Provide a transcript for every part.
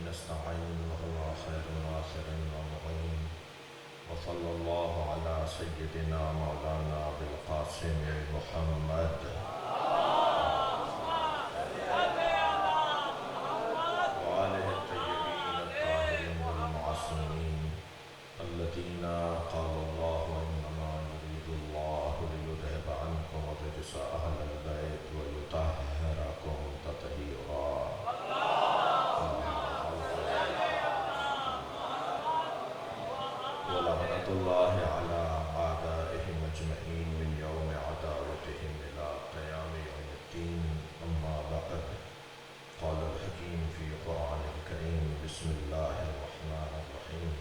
نستعين وهو خير ناصر ومعين وصلى الله على سيدنا مولانا بالقاسم محمد وآله الطيبين الطاهرين المعصومين الذين قال الله إنما يريد الله ليذهب عنكم الرجس أهل البيت ويطهركم تطهيرا. ولعنة الله على أعدائهم أجمعين من يوم عداوتهم إلى قيام يوم الدين. أما بعد، قال الحكيم في قرآن الكريم: بسم الله الرحمن الرحيم.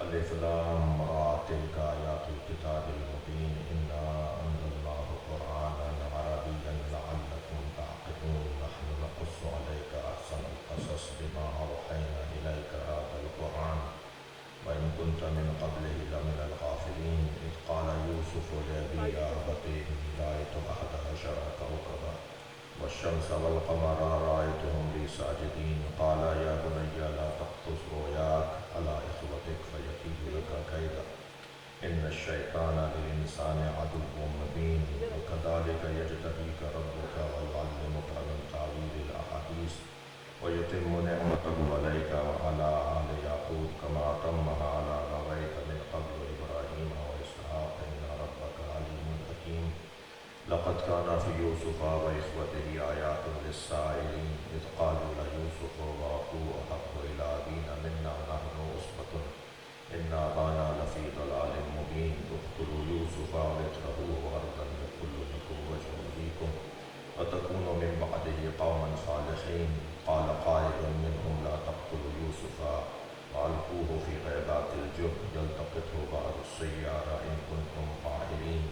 ألف لام را تلك آيات الكتاب المبين إنا أنزلناه قرآنا عربيا لعلكم تعقلون. نحن نقص عليك أحسن القصص بما أوحينا إليك هذا القرآن وإن كنت من قبله لمن الغافلين. إذ قال يوسف لأبيه يا أبت إني رأيت 11 كوكبا والشمس والقمر رأيتهم لي ساجدين. قال يا بني لا تقصص رؤياك على إخوتك فيكيدوا لك كيدا إن الشيطان للإنسان عدو مبين. وكذلك يجتبيك ربك ويعلمك من تأويل الأحاديث ويتم نعمته عليك وعلى آل يعقوب كما أتمها على أبويك من قبل إبراهيم وإسحاق إن ربك عليم حكيم. لقد كان في يوسف وإخوته آيات للسائلين إذ قالوا ليوسف وأخوه أحب إلى أبينا منا ونحن عصبة إن أبانا لفي ضلال مبين. اقتلوا يوسف واطرحوه أرضا يخل لكم وجه أبيكم وتكونوا من بعده قوما صالحين. قال قائل منهم لا تقتلوا يوسف وألقوه في غيبات الجب يلتقطه بعض السيارة إن كنتم فاعلين.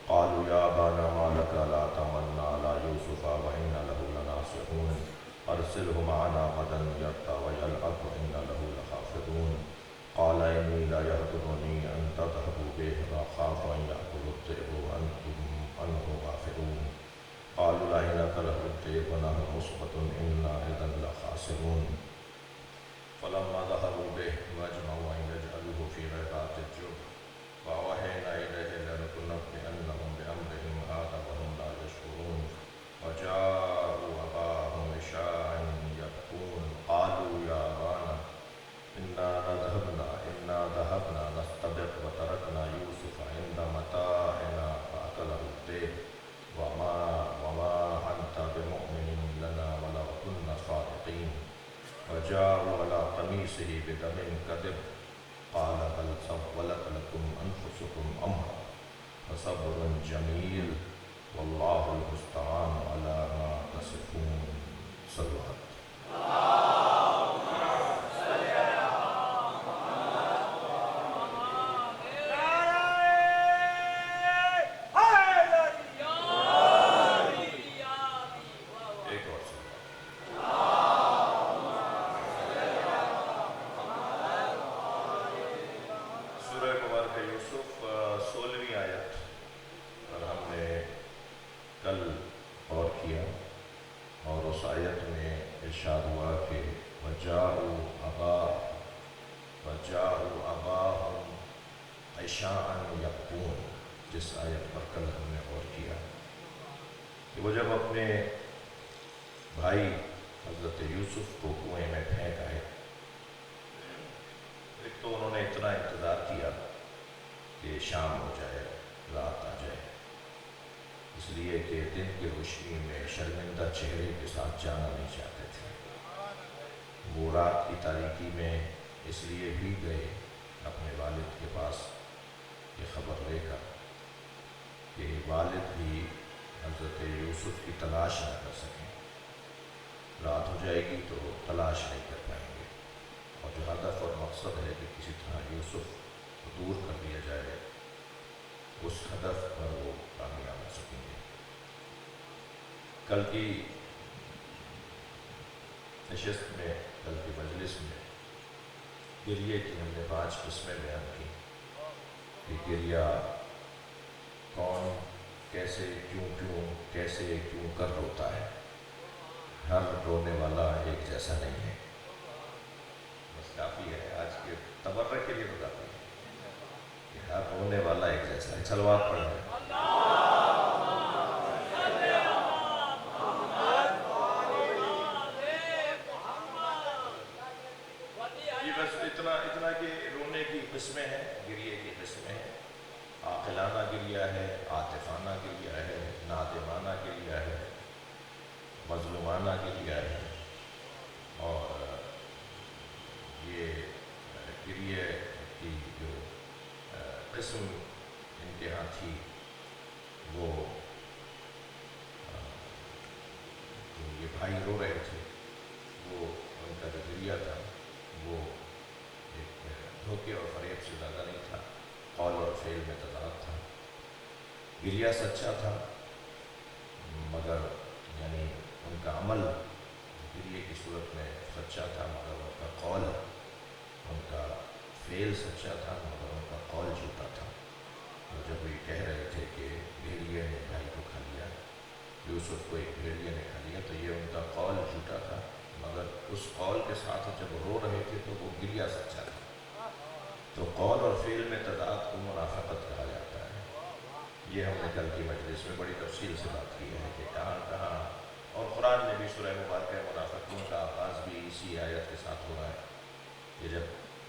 قالوا يا أبانا ما لك لا تمنا على يوسف وإنا له لناصحون أرسله معنا غدا يرتع ويلعب وإنا له لحافظون. قال إني لا يهدرني أن تذهبوا به وأخاف أن يأكل الذئب وأنتم عنه غافلون. قالوا لئن أكله الذئب ونحن عصبة إنا إذا لخاسرون. فلما ذهبوا به وأجمعوا أن يجعلوه في غيبات الجب وأوحينا إليه لننبئنهم بأمرهم هذا وهم لا يشعرون. وجاءوا أباهم عشاء يبكون قالوا يا أبانا إنا ذهبنا نستبق وتركنا يوسف عند متاعنا فأكله الذئب وما أنت بمؤمن لنا ولو كنا صادقين. وجاءوا على قميصه بدم كذب قال بل سولت لكم أنفسكم أمرا فصبر جميل والله المستعان على ما تصفون. صلوا على جس آیت پر کل ہم نے غور کیا کہ وہ جب اپنے بھائی حضرت یوسف کو کنویں میں پھینک آئے، ایک تو انہوں نے اتنا انتظار کیا کہ شام ہو جائے، رات آ جائے، اس لیے کہ دن کی روشنی میں شرمندہ چہرے کے ساتھ جانا نہیں چاہتے تھے۔ وہ رات کی تاریکی میں اس لیے بھی گئے اپنے والد کے پاس یہ خبر لے کر کہ والد بھی حضرت یوسف کی تلاش نہ کر سکیں، رات ہو جائے گی تو تلاش نہیں کر پائیں گے، اور جو ہدف اور مقصد ہے کہ کسی طرح یوسف کو دور کر دیا جائے، اس ہدف پر وہ کامیاب ہو سکیں گے۔ کل کی نشست میں، کل کی مجلس میں گریے کی ہم نے 5 قسمیں بیان کی کہ گریہ کون، کیسے، کیوں کر روتا ہے۔ ہر رونے والا ایک جیسا نہیں ہے، کافی ہے، آج کے تبرک کے لیے تو کافی ہے کہ ہر رونے والا ایک جیسا ہے. صلوات پڑھ رہے ہیں. یہ بس اتنا کہ رونے کی قسمیں ہیں، گریے کی قسمیں ہیں. عاقلانہ گریہ ہے، عاطفانہ گریہ ہے، نادمانہ گریہ ہے، مظلومانہ گریہ ہے. اور یہ گریہ کی جو قسم ان کے ہاں تھی وہ جو یہ بھائی رو رہے تھے، وہ ان کا جو گریہ تھا وہ ایک دھوکے اور فریب سے زیادہ نہیں تھا، قول اور فعل میں تضاد تھا. گریہ سچا تھا مگر یعنی ان کا عمل گریہ کی صورت میں سچا تھا مگر ان کا قول، ان کا فعل سچا تھا مگر ان کا قول جھوٹا تھا. اور جب یہ کہہ رہے تھے کہ بھیڑیے نے بھائی کو کھا لیا، یوسف کو ایک بھیڑیے نے کھا لیا، تو یہ ان کا قول جھوٹا تھا مگر اس قول کے ساتھ جب رو رہے تھے تو وہ گریہ سچا تھا. تو قول اور فعل میں تضاد کو منافقت کہا جاتا ہے. یہ ہم نے کل کی مجلس میں بڑی تفصیل سے بات کی ہے کہ کہاں کہاں، اور قرآن میں بھی سورہ مبارکہ منافقین کا آغاز بھی اسی آیت کے ساتھ ہو رہا ہے کہ جب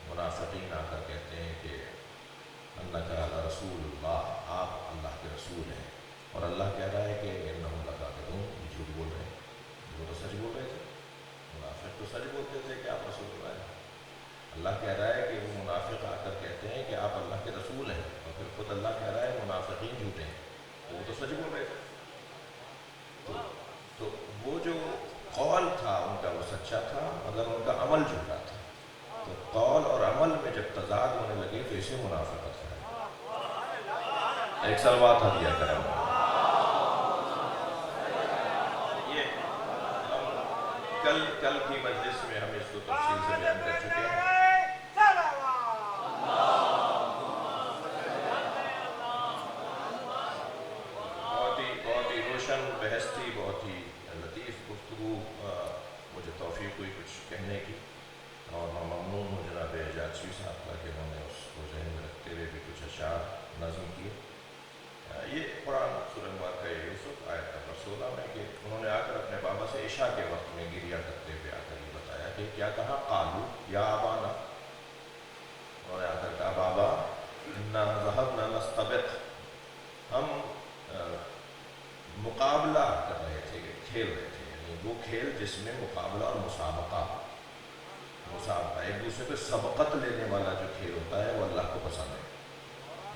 منافقین آ کر کہتے ہیں کہ انکا رسول اللہ، آپ اللہ کے رسول ہیں، اور اللہ کہہ رہا ہے کہ انہم لکاذبون، یہ جھوٹ بول رہے ہیں. وہ تو سچ بول رہے تھے، منافق تو سچ بولتے تھے کہ آپ رسول اللہ ہیں. اللہ کہہ رہا ہے کہ وہ منافق آ کر کہتے ہیں کہ آپ اللہ کے رسول ہیں، اور پھر خود اللہ کہہ رہا ہے منافقین جھوٹے ہیں. وہ تو سچ بول رہے تھے. تو وہ جو قول تھا ان کا وہ سچا تھا مگر ان کا عمل جھوٹا تھا. تو قول اور عمل میں جب تضاد ہونے لگے تو اسے منافقت ہے. ایک صلوات دیا کریں. یہ کل کی مجلس میں ہم اس کو تفصیل سے بیان کر چکے ہیں. بہت ہی روشن بحث تھی، بہت ہی لطیف گفتگو. مجھے توفیق ہوئی کچھ کہنے کی، اور میں ممنون ہوں جناب جاچوی صاحب کا کہ انہوں نے اس کو ذہن میں رکھتے ہوئے بھی کچھ اشعار نظم کیے. یہ قرآن سورہ مبارکہ یوسف آیت نمبر 16 میں کہ انہوں نے آ کر اپنے بابا سے عشاء کے وقت میں گریہ کرتے ہوئے آ کر یہ بتایا کہ کیا کہا، قالو یا ابانا، انہوں نے آ کر کہا بابا انا ذهبنا نستبق، ہم مقابلہ کر رہے تھے، کھیل رہے تھے. یعنی وہ کھیل جس میں مقابلہ اور مسابقہ ایک دوسرے پہ سبقت لینے والا جو کھیل ہوتا ہے وہ اللہ کو پسند ہے.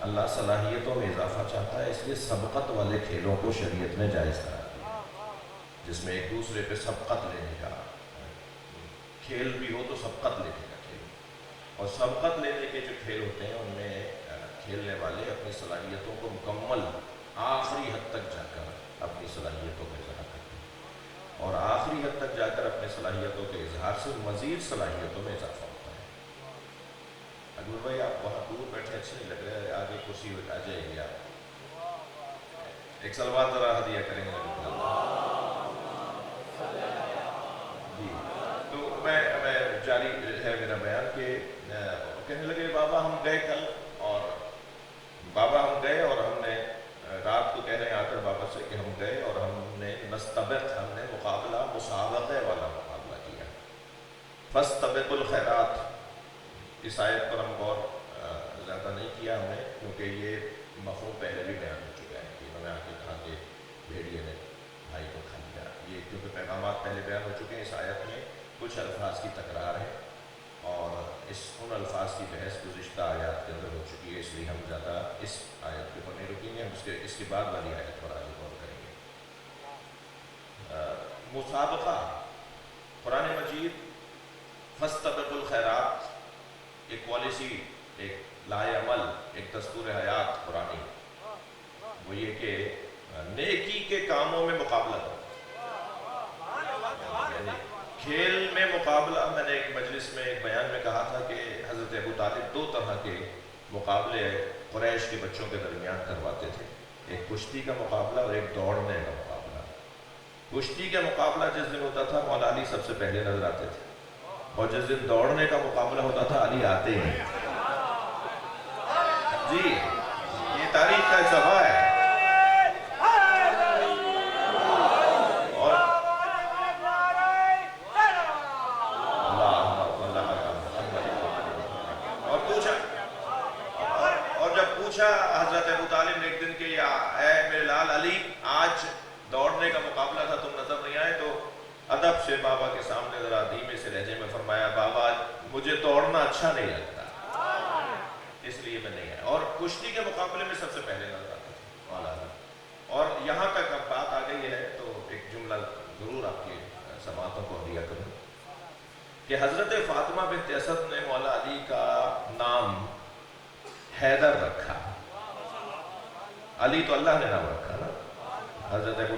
اللہ صلاحیتوں میں اضافہ چاہتا ہے، اس لیے سبقت والے کھیلوں کو شریعت میں جائز قرار دیا، جس میں ایک دوسرے پہ سبقت لینے کا کھیل بھی ہو تو سبقت لینے کا کھیل. اور سبقت لینے کے جو کھیل ہوتے ہیں ان میں کھیلنے والے اپنی صلاحیتوں کو مکمل آخری حد تک جا کر اپنی صلاحیتوں کا اظہار کرتے ہیں، اور آخری حد تک جا کر اپنے صلاحیتوں کے اظہار سے مزید صلاحیتوں میں اضافہ ہوتا ہے. اکبر بھائی آپ وہاں دور بیٹھے اچھے نہیں لگ رہے، آگے کرسی آ جائے گی. آپ ایک صلوات ذرا ہدیہ کریں گے جی. تو میں جاری ہے میرا بیان کہ کہنے لگے بابا ہم گئے کل، اور بابا ہم گئے اور ہم نے رات کو کہہ رہے ہیں آ کر بابا سے کہ ہم گئے اور ہم نے نستبق، ہم نے مقابلہ مسابقے والا مقابلہ کیا. فاستبقوا الخیرات، اس آیت پر ہم غور زیادہ نہیں کیا ہم نے، کیونکہ یہ مفہوم پہلے بھی بیان ہو چکا ہے کہ انہوں نے آ کے کہا کہ بھیڑیے نے بھائی کو کھا لیا. یہ کیونکہ پیغامات پہلے بیان ہو چکے ہیں، اس آیت میں کچھ الفاظ کی تکرار ہے اور ان الفاظ کی بحث گزشتہ آیات کے اندر ہو چکی ہے، اس لیے ہم زیادہ اس آیت کے اوپر نہیں رکیں گے. ہم اس کے بعد والی آیت پر آگے غور کریں گے. مسابقہ، قرآن مجید فاستبقوا الخیرات ایک پالیسی، ایک لائے عمل، ایک دستور حیات قرآنی، وہ یہ کہ نیکی کے کاموں میں مقابلہ کرو. یعنی کھیل میں مقابلہ، میں نے ایک مجلس میں ایک بیان میں کہا تھا کہ حضرت ابو طالب 2 طرح کے مقابلے قریش کے بچوں کے درمیان کرواتے تھے، ایک کشتی کا مقابلہ اور ایک دوڑنے کا مقابلہ. کشتی کا مقابلہ جس دن ہوتا تھا مولا علی سب سے پہلے نظر آتے تھے، اور جس دن دوڑنے کا مقابلہ ہوتا تھا علی آتے ہیں. جی یہ تاریخ کا ایک صفحہ ہے. اور پوچھا اور جب پوچھا حضرت ابو طالب نے ایک دن کہ یا اے میرے لال علی آج دوڑنے کا مقابلہ تھا تم نظر نہیں آئے, تو ادب سے بابا کے سامنے ذرا دھیمے سے لہجے میں فرمایا بابا مجھے دوڑنا اچھا نہیں لگتا اس لیے میں نہیں آیا. اور کشتی کے مقابلے میں سب سے پہلے نظر آتا تھا مولانا. اور یہاں تک اب بات آ گئی ہے تو ایک جملہ ضرور آپ کی سماعتوں کو دیا کروں کہ حضرت فاطمہ بنت اسد نے مولا علی کا نام حیدر رکھا. علی تو اللہ نے نام رکھا نا. حضرت ابو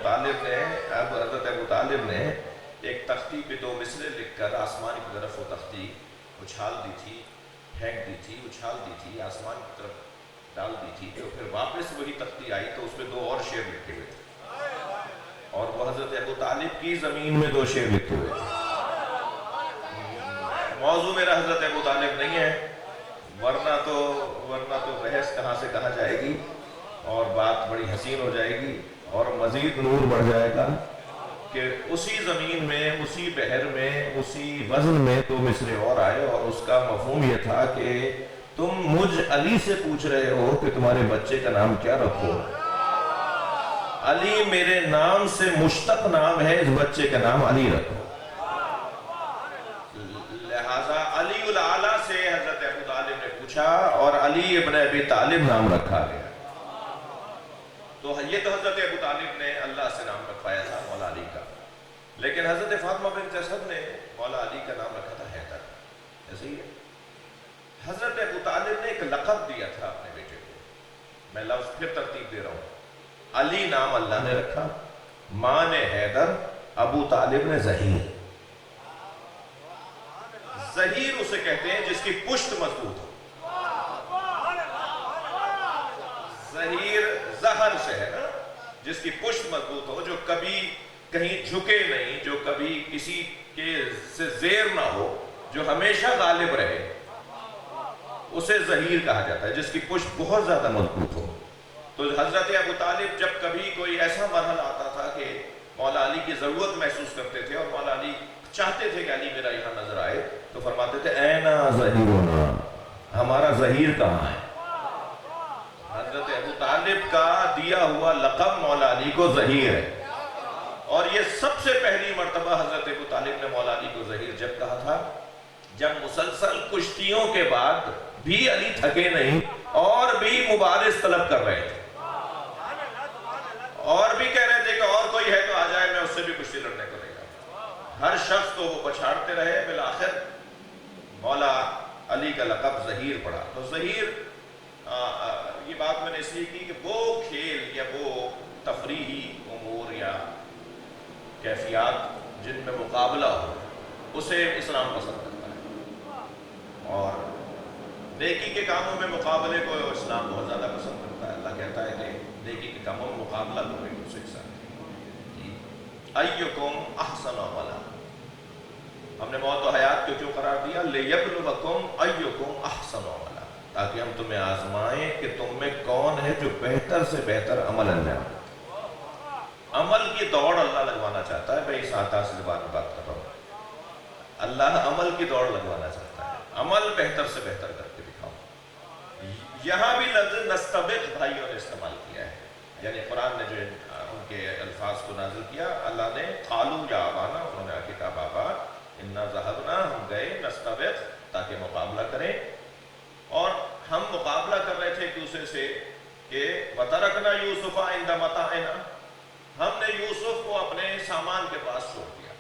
طالب نے ایک تختی پہ 2 مصرے لکھ کر آسمان کی طرف وہ تختی اچھال دی تھی, پھینک دی تھی, اچھال دی تھی, آسمان کی طرف ڈال دی تھی. تو پھر واپس وہی تختی آئی تو اس پہ 2 اور شعر لکھے ہوئے تھے, اور وہ حضرت ابو طالب کی زمین میں 2 شعر لکھے ہوئے تھے. موضوع میرا حضرت ابو طالب نہیں ہے, ورنہ تو بحث کہاں سے کہاں جائے گی اور بات بڑی حسین ہو جائے گی اور مزید نور بڑھ جائے گا کہ اسی زمین میں, اسی بحر میں, اسی وزن میں 2 مصرے اور آئے, اور اس کا مفہوم یہ تھا کہ تم مجھ علی سے پوچھ رہے ہو کہ تمہارے بچے کا نام کیا رکھو. علی میرے نام سے مشتق نام ہے, اس بچے کا نام علی رکھو. لہذا علی الاعلیٰ سے حضرت ابو طالب نے پوچھا اور علی ابن ابی طالب نام رکھا گیا. تو یہ تو حضرت ابو طالب نے اللہ سے نام رکھوایا تھا مولا علی کا, لیکن حضرت فاطمہ بنت اسد نے مولا علی کا نام رکھا تھا حیدر. ایسے ہی ہے. حضرت ابو طالب نے ایک لقب دیا تھا اپنے بیٹے کو, میں لفظ پھر ترتیب دے رہا ہوں. علی نام اللہ نے رکھا, ماں نے حیدر, ابو طالب نے ظہیر. ظہیر اسے کہتے ہیں جس کی پشت مضبوط ہو. ظہیر زہر سے ہے نا, جس کی پشت مضبوط ہو, جو کبھی کہیں جھکے نہیں, جو کبھی کسی کے سے زیر نہ ہو, جو ہمیشہ غالب رہے, اسے ظہیر کہا جاتا ہے, جس کی پشت بہت زیادہ مضبوط ہو. تو حضرت ابو طالب جب کبھی کوئی ایسا مرحلہ آتا تھا کہ مولا علی کی ضرورت محسوس کرتے تھے اور مولا علی چاہتے تھے کہ علی میرا یہاں نظر آئے, تو فرماتے تھے اینا ظہیرنا, ہمارا ظہیر کہاں ہے. حضرت ابو طالب کا دیا ہوا لقب مولا علی کو ظہیر ہے. اور یہ سب سے پہلی مرتبہ حضرت ابو طالب نے مولا علی کو ظہیر جب کہا تھا, جب مسلسل کشتیوں کے بعد بھی علی تھکے نہیں اور بھی مبارز طلب کر رہے تھے, اور بھی کہہ رہے تھے کہ اور کوئی ہے تو آ جائے, میں اس سے بھی کشتی لڑنے کو لے جاؤں. ہر شخص کو وہ پچھاڑتے رہے, بالآخر مولا علی کا لقب ظہیر پڑا. تو ظہیر یہ بات میں نے اس لیے کی کہ وہ کھیل یا وہ تفریحی امور یا کیفیات جن میں مقابلہ ہو, اسے اسلام پسند کرتا ہے. اور نیکی کے کاموں میں مقابلے کو اسلام بہت زیادہ پسند کرتا ہے. اللہ کہتا ہے کہ نیکی کے کاموں میں مقابلہ کرو ایک دوسرے کے ساتھ. ایکم احسن عملا, ہم نے موت و حیات کو کیوں قرار دیا؟ لیبلوکم ایکم احسن عملا, تاکہ ہم تمہیں آزمائیں کہ تم میں کون ہے جو بہتر سے بہتر عمل انجام. عمل کی دوڑ اللہ لگوانا چاہتا ہے. میں اس آتا سے بات کر رہا ہوں. اللہ عمل کی دوڑ لگوانا چاہتا ہے, عمل بہتر سے بہتر کر کے دکھاؤ. یہاں بھی لفظ نستبق بھائیوں نے استعمال کیا ہے, یعنی قرآن نے جو ان کے الفاظ کو نازل کیا, اللہ نے قالوا یا ابانا, انہوں نے کتاب آبا, انا ذهبنا, ہم گئے, نستبق, تاکہ مقابلہ کریں. اور ہم مقابلہ کر رہے تھے ایک دوسرے سے کہ وَتَرَكْنَا يُوسُفَ عِنْدَ مَتَاعِنَا, ہم نے یوسف کو اپنے سامان کے پاس چھوڑ دیا.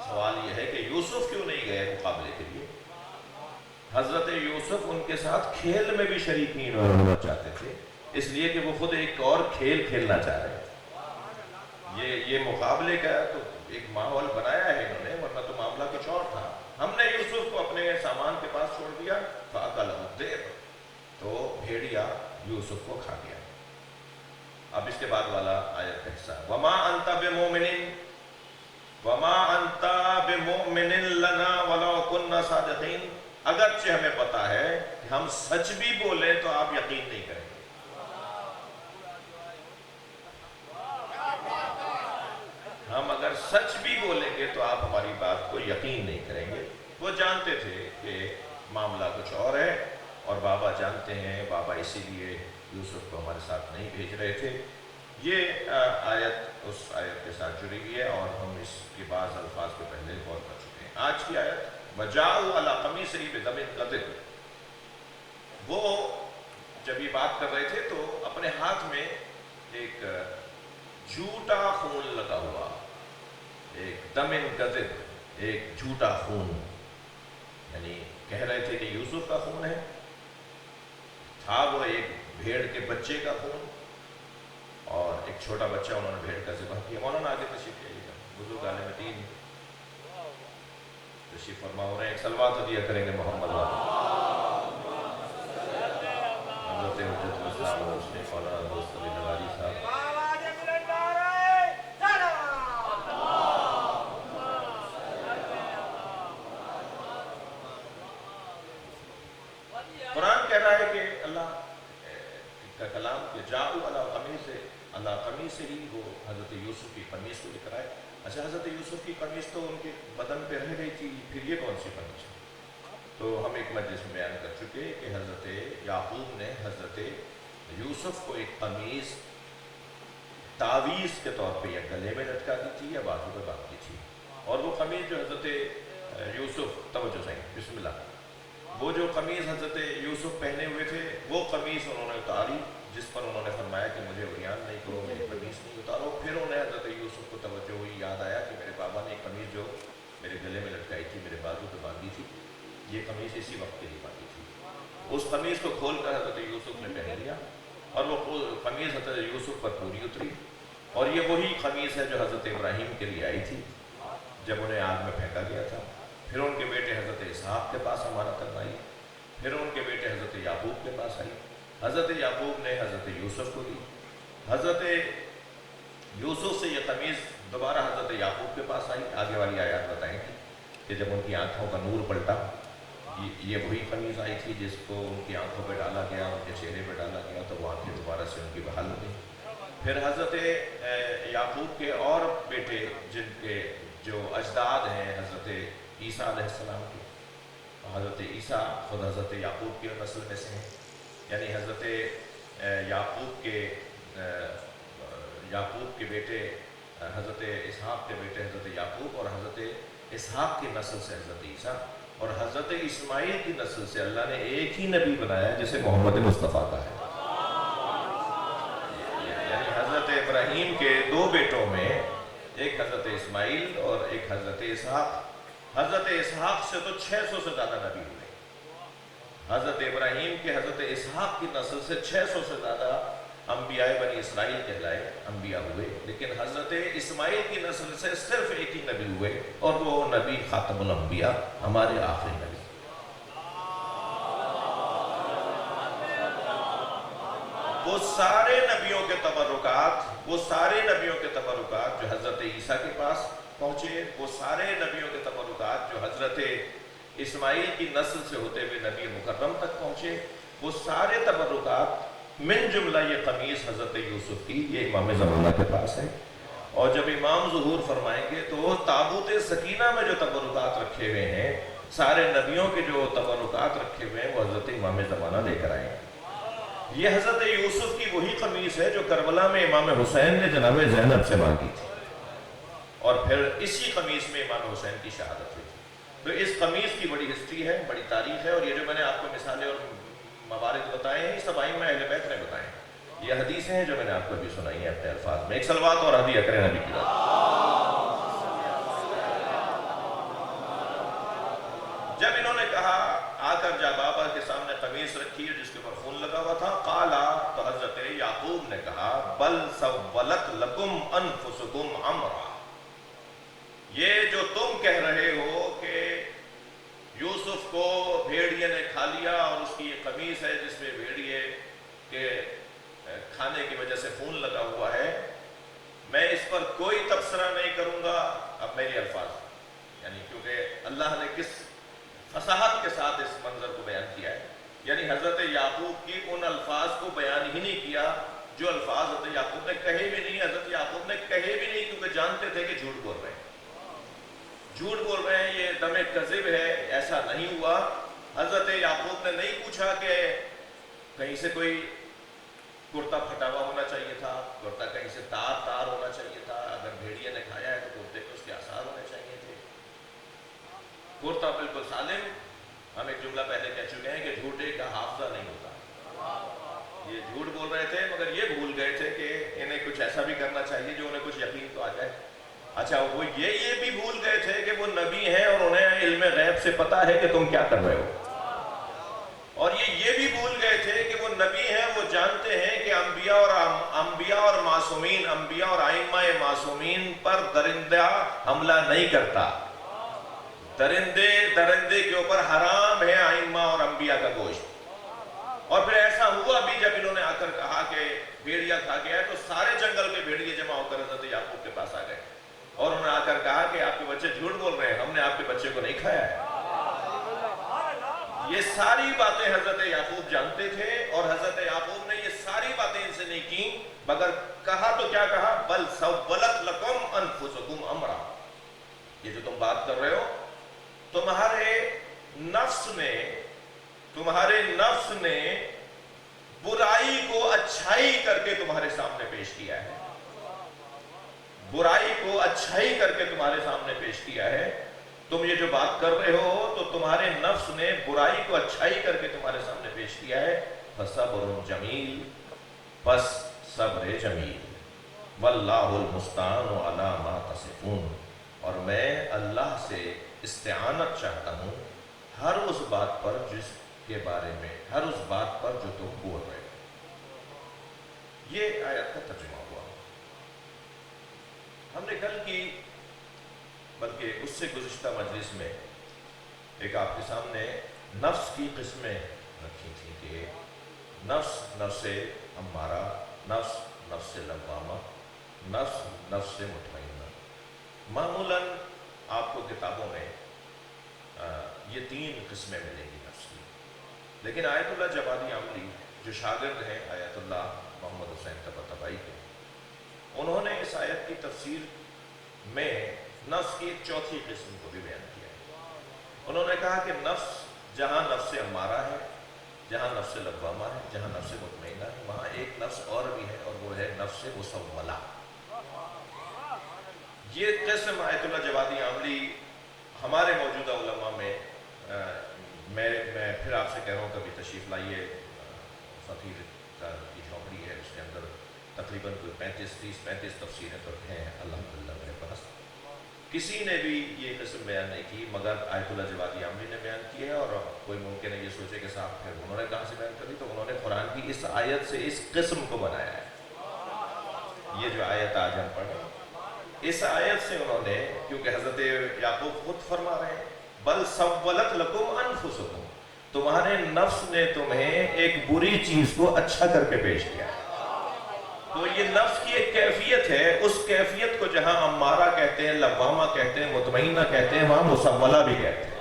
سوال یہ ہے کہ یوسف کیوں نہیں گئے مقابلے کے لیے؟ حضرت یوسف ان کے ساتھ کھیل میں بھی شریک نہیں ہونا چاہتے تھے, اس لیے کہ وہ خود ایک اور کھیل کھیلنا چاہ رہے تھے. یہ مقابلے کا تو ایک ماحول بنایا ہے انہوں نے, ورنہ تو معاملہ کچھ اور تھا. ہم نے یوسف کو اپنے سامان کے پاس چھوڑ دیا, فَأَكَلَهُ الذِّئْبُ, تو بھیڑیا یوسف کو کھا گیا. اب اس کے بعد والا آیت کا حصہ, وَمَا أَنْتَ بِمُؤْمِنٍ وَمَا أَنْتَ بِمُؤْمِنٍ لَنَا وَلَوْ صادقین، اگرچہ ہمیں پتا ہے کہ ہم سچ بھی بولیں تو آپ یقین نہیں کریں گے. ہم اگر سچ بھی بولیں گے تو آپ ہماری بات کو یقین نہیں کریں گے. وہ جانتے تھے کہ معاملہ کچھ اور ہے، اور بابا جانتے ہیں، بابا اسی لیے یوسف کو ہمارے ساتھ نہیں بھیج رہے تھے. یہ آیت اس آیت کے ساتھ جڑی ہوئی ہے، اور ہم اس کے بعض الفاظ کو پہلے غور کر چکے ہیں. آج کی آیت وَجَاءُوا عَلَىٰ قَمِيصِهِ بِدَمٍ قَدِرٍ. وہ جب یہ بات کر رہے تھے تو اپنے ہاتھ میں ایک جھوٹا خون لگا ہوا، ایک دمن قدر، ایک جھوٹا خون، یعنی کہہ رہے تھے کہ یوسف کا خون ہے، تھا وہ ایک بھیڑ کے بچے کا خون، اور ایک چھوٹا بچہ انہوں نے بھیڑ کا ذبح کیا. مولانا آگے تشریف لے لیجیے. بزرگ عالم دین تشریف فرما ہو رہے ہیں. ایک صلوات دیا کریں گے محمد حضرت حجت الاسلام مولانا دوست علی نواری صاحب. قرآن کہہ رہا ہے کہ اللہ کا کلام کہ جاؤ علی قمیص، اللہ قمیص ہی، وہ حضرت یوسف کی قمیص کو لکھ رہا ہے. اچھا، حضرت یوسف کی قمیص تو ان کے بدن پہ رہ گئی تھی، پھر یہ کون سی قمیص ہے؟ تو ہم ایک مجلس میں بیان کر چکے کہ حضرت یعقوب نے حضرت یوسف کو ایک قمیص تعویذ کے طور پہ یا گلے میں لٹکا دی تھی یا بازو پہ باندھ دی تھی. اور وہ قمیص جو حضرت یوسف، توجہ سے بسم اللہ، وہ جو قمیص حضرت یوسف پہنے ہوئے تھے وہ قمیص انہوں نے اتاری، جس پر انہوں نے فرمایا کہ مجھے عریان نہیں کرو، میری قمیص نہیں اتارو. پھر انہیں حضرت یوسف کو توجہ ہوئی، یاد آیا کہ میرے بابا نے ایک قمیص جو میرے گلے میں لٹکائی تھی، میرے بازو پہ باندھی تھی، یہ قمیص اسی وقت کے لیے باندھی تھی. اس قمیص کو کھول کر حضرت یوسف نے پہن لیا، اور وہ قمیص حضرت یوسف پر پوری اتری. اور یہ وہی قمیص ہے جو حضرت ابراہیم کے لیے آئی تھی جب انہیں آگ میں پھینکا گیا تھا. پھر ان کے بیٹے حضرت اسحاق کے پاس امانت آئی، پھر ان کے بیٹے حضرت یعقوب کے پاس آئی. حضرت یعقوب نے حضرت یوسف کو دی. حضرت یوسف سے یہ قمیص دوبارہ حضرت یعقوب کے پاس آئی. آگے والی آیات بتائیں گی کہ جب ان کی آنکھوں کا نور پلٹا، یہ وہی قمیص آئی تھی جس کو ان کی آنکھوں پہ ڈالا گیا، ان کے چہرے پہ ڈالا گیا تو وہ آنکھیں دوبارہ سے ان کی بحال ہو گئی. پھر حضرت یعقوب کے اور بیٹے جن کے جو اجداد ہیں حضرت عیسیٰ علیہ السلام کے، حضرت عیسیٰ خود حضرت یعقوب کی نسل میں سے ہیں. یعنی حضرت یعقوب کے بیٹے حضرت اسحاق کے بیٹے حضرت یعقوب، اور حضرت اسحاق کی نسل سے حضرت عیسیٰ، اور حضرت اسماعیل کی نسل سے اللہ نے ایک ہی نبی بنایا جسے محمد مصطفیٰ کا ہے. یعنی حضرت ابراہیم کے دو بیٹوں میں ایک حضرت اسماعیل اور ایک حضرت اسحاق. حضرت اسحاق سے تو 600 سے زیادہ نبی ہوئے. حضرت ابراہیم کے حضرت اسحاق کی نسل سے 600 سے زیادہ انبیاء بنی اسرائیل کہلائے انبیاء ہوئے. لیکن حضرت اسماعیل کی نسل سے صرف ایک ہی نبی ہوئے، اور وہ نبی خاتم الانبیاء، ہمارے آخری نبی. وہ سارے نبیوں کے تبرکات جو حضرت عیسیٰ کے پاس پہنچے، وہ سارے نبیوں کے تبرکات جو حضرت اسماعیل کی نسل سے ہوتے ہوئے نبی مکرم تک پہنچے، وہ سارے تبرکات من جملہ یہ قمیص حضرت یوسف کی، یہ امام زمانہ کے پاس ہے. اور جب امام ظہور فرمائیں گے تو تابوت سکینہ میں جو تبرکات رکھے ہوئے ہیں، سارے نبیوں کے جو تبرکات رکھے ہوئے ہیں، وہ حضرت امام زمانہ لے کر آئیں. یہ حضرت یوسف کی وہی قمیص ہے جو کربلا میں امام حسین نے جناب زینب سے مانگی تھی، اور پھر اسی قمیص میں امام حسین کی شہادت ہوئی. تو اس قمیص کی بڑی ہسٹری ہے، بڑی تاریخ ہے، اور یہ جو میں نے آپ کو مثالیں اور موارد بتائے ہیں، یہ سب ائمہ اہل بیت نے بتائے ہیں. یہ حدیثیں ہیں جو میں نے آپ کو ابھی سنائی ہیں اپنے الفاظ میں. ایک صلوات اور ہدیہ کریں نبی کی بات. جب انہوں نے کہا آ کر جا بابا کے سامنے قمیص رکھی ہے جس کے اوپر خون لگا ہوا تھا، قالا، تو حضرت یعقوب نے کہا بل سولت لکم انفسکم امرا، یہ جو تم کہہ رہے ہو کہ یوسف کو بھیڑیے نے کھا لیا اور اس کی یہ قمیص ہے جس میں بھیڑیے کے کھانے کی وجہ سے خون لگا ہوا ہے، میں اس پر کوئی تبصرہ نہیں کروں گا. اب میری الفاظ، یعنی کیونکہ اللہ نے کس فصاحت کے ساتھ اس منظر کو بیان کیا ہے. یعنی حضرت یعقوب کی ان الفاظ کو بیان ہی نہیں کیا جو الفاظ حضرت یعقوب نے کہے بھی نہیں. حضرت یعقوب نے کہے بھی نہیں کیونکہ جانتے تھے کہ جھوٹ بول رہے ہیں, جھوٹ بول رہے ہیں, یہ دم کذب ہے, ایسا نہیں ہوا. حضرت یعقوب نے نہیں پوچھا کہ کہیں سے کوئی کرتا پھٹا ہوا ہونا چاہیے تھا, کرتا کہیں سے تار ہونا چاہیے تھا, اگر بھیڑیے نے کھایا ہے تو کرتے کے اس کے آثار ہونے چاہیے تھے. کرتا بالکل سالم. ہم ایک جملہ پہلے کہہ چکے ہیں کہ جھوٹے کا حافظہ نہیں ہوتا. یہ جھوٹ بول رہے تھے مگر یہ بھول گئے تھے کہ انہیں کچھ ایسا بھی کرنا چاہیے جو انہیں کچھ یقین تو آ جائے. اچھا, وہ یہ بھی بھول گئے تھے کہ وہ نبی ہیں اور انہیں علم غیب سے پتا ہے کہ تم کیا کر رہے ہو. اور یہ بھی بھول گئے تھے کہ وہ نبی ہیں, وہ جانتے ہیں کہ انبیاء اور معصومین, انبیاء اور ائمہ معصومین پر درندہ حملہ نہیں کرتا. درندے کے اوپر حرام ہے ائمہ اور انبیاء کا گوشت. اور پھر ایسا ہوا بھی جب انہوں نے آ کر کہا کہ بھیڑیا کھا گیا ہے تو سارے جنگل کے بھیڑیے جمع ہو کر حضرت یعقوب کے پاس آ گئے اور انہوں نے آ کر کہا کہ آپ کے بچے جھوٹ بول رہے ہیں, ہم نے آپ کے بچے کو نہیں کھایا ہے. یہ ساری باتیں حضرت یعقوب جانتے تھے اور حضرت یعقوب نے یہ ساری باتیں ان سے نہیں کی مگر کہا تو کیا کہا, بل سولت لکم انفسکم امرا. یہ جو تم بات کر رہے ہو تمہارے نفس نے برائی کو اچھائی کر کے تمہارے سامنے پیش کیا ہے. برائی کو اچھائی کر کے تمہارے سامنے پیش کیا ہے. تم یہ جو بات کر رہے ہو تو تمہارے نفس نے برائی کو اچھائی کر کے تمہارے سامنے پیش کیا ہے. فصبر جمیل, پس صبر جمیل. واللہ المستعان علی ما تصفون, اور میں اللہ سے استعانت چاہتا ہوں ہر اس بات پر جس کے بارے میں, ہر اس بات پر جو تم بول رہے ہو. یہ آیت کا ترجمہ ہوا. ہم نے کل کی بلکہ اس سے گزشتہ مجلس میں ایک آپ کے سامنے نفس کی قسمیں رکھی تھی کہ نفس امارہ, نفس لوامہ, نفس مطمئنہ. معمولاً آپ کو کتابوں میں یہ 3 قسمیں ملیں گی نفس کی, لیکن آیت اللہ جوادی عملی جو شاگرد ہیں آیت اللہ محمد حسین طباطبائی کے, انہوں نے اس آیت کی تفسیر میں نفس کی ایک چوتھی قسم کو بھی بیان کیا ہے. انہوں نے کہا کہ نفس جہاں نفس امارہ ہے, جہاں نفس لوامہ ہے, جہاں نفس مطمئنہ ہے, وہاں ایک نفس اور بھی ہے اور وہ ہے نفس مسولہ. یہ قسم آیت اللہ جوادی عاملی ہمارے موجودہ علماء میں میں پھر آپ سے کہہ رہا ہوں کبھی تشریف لائیے. فقیر کی جھونپڑی ہے, اس کے اندر تقریباً کوئی 35 تفسیریں تو ہیں الحمدللہ میرے پاس. کسی نے بھی یہ قسم بیان نہیں کی مگر آیت اللہ جوادی عاملی نے بیان کی ہے. اور کوئی ممکن ہے یہ سوچے کہ صاحب پھر انہوں نے کہاں سے بیان کری, تو انہوں نے قرآن کی اس آیت سے اس قسم کو بنایا ہے. یہ جو آیت آج ہم پڑھ رہے ہیں اس آیت سے انہوں نے, کیونکہ حضرت یعقوب خود فرما رہے ہیں بل سولت لکم انفسکم, تمہارے نفس نے تمہیں ایک بری چیز کو اچھا کر کے پیش کیا ہے. تو یہ نفس کی ایک کیفیت ہے, اس کیفیت کو جہاں امارہ کہتے ہیں, لوامہ کہتے ہیں, مطمئنہ کہتے ہیں, وہاں مسولہ بھی کہتے ہیں.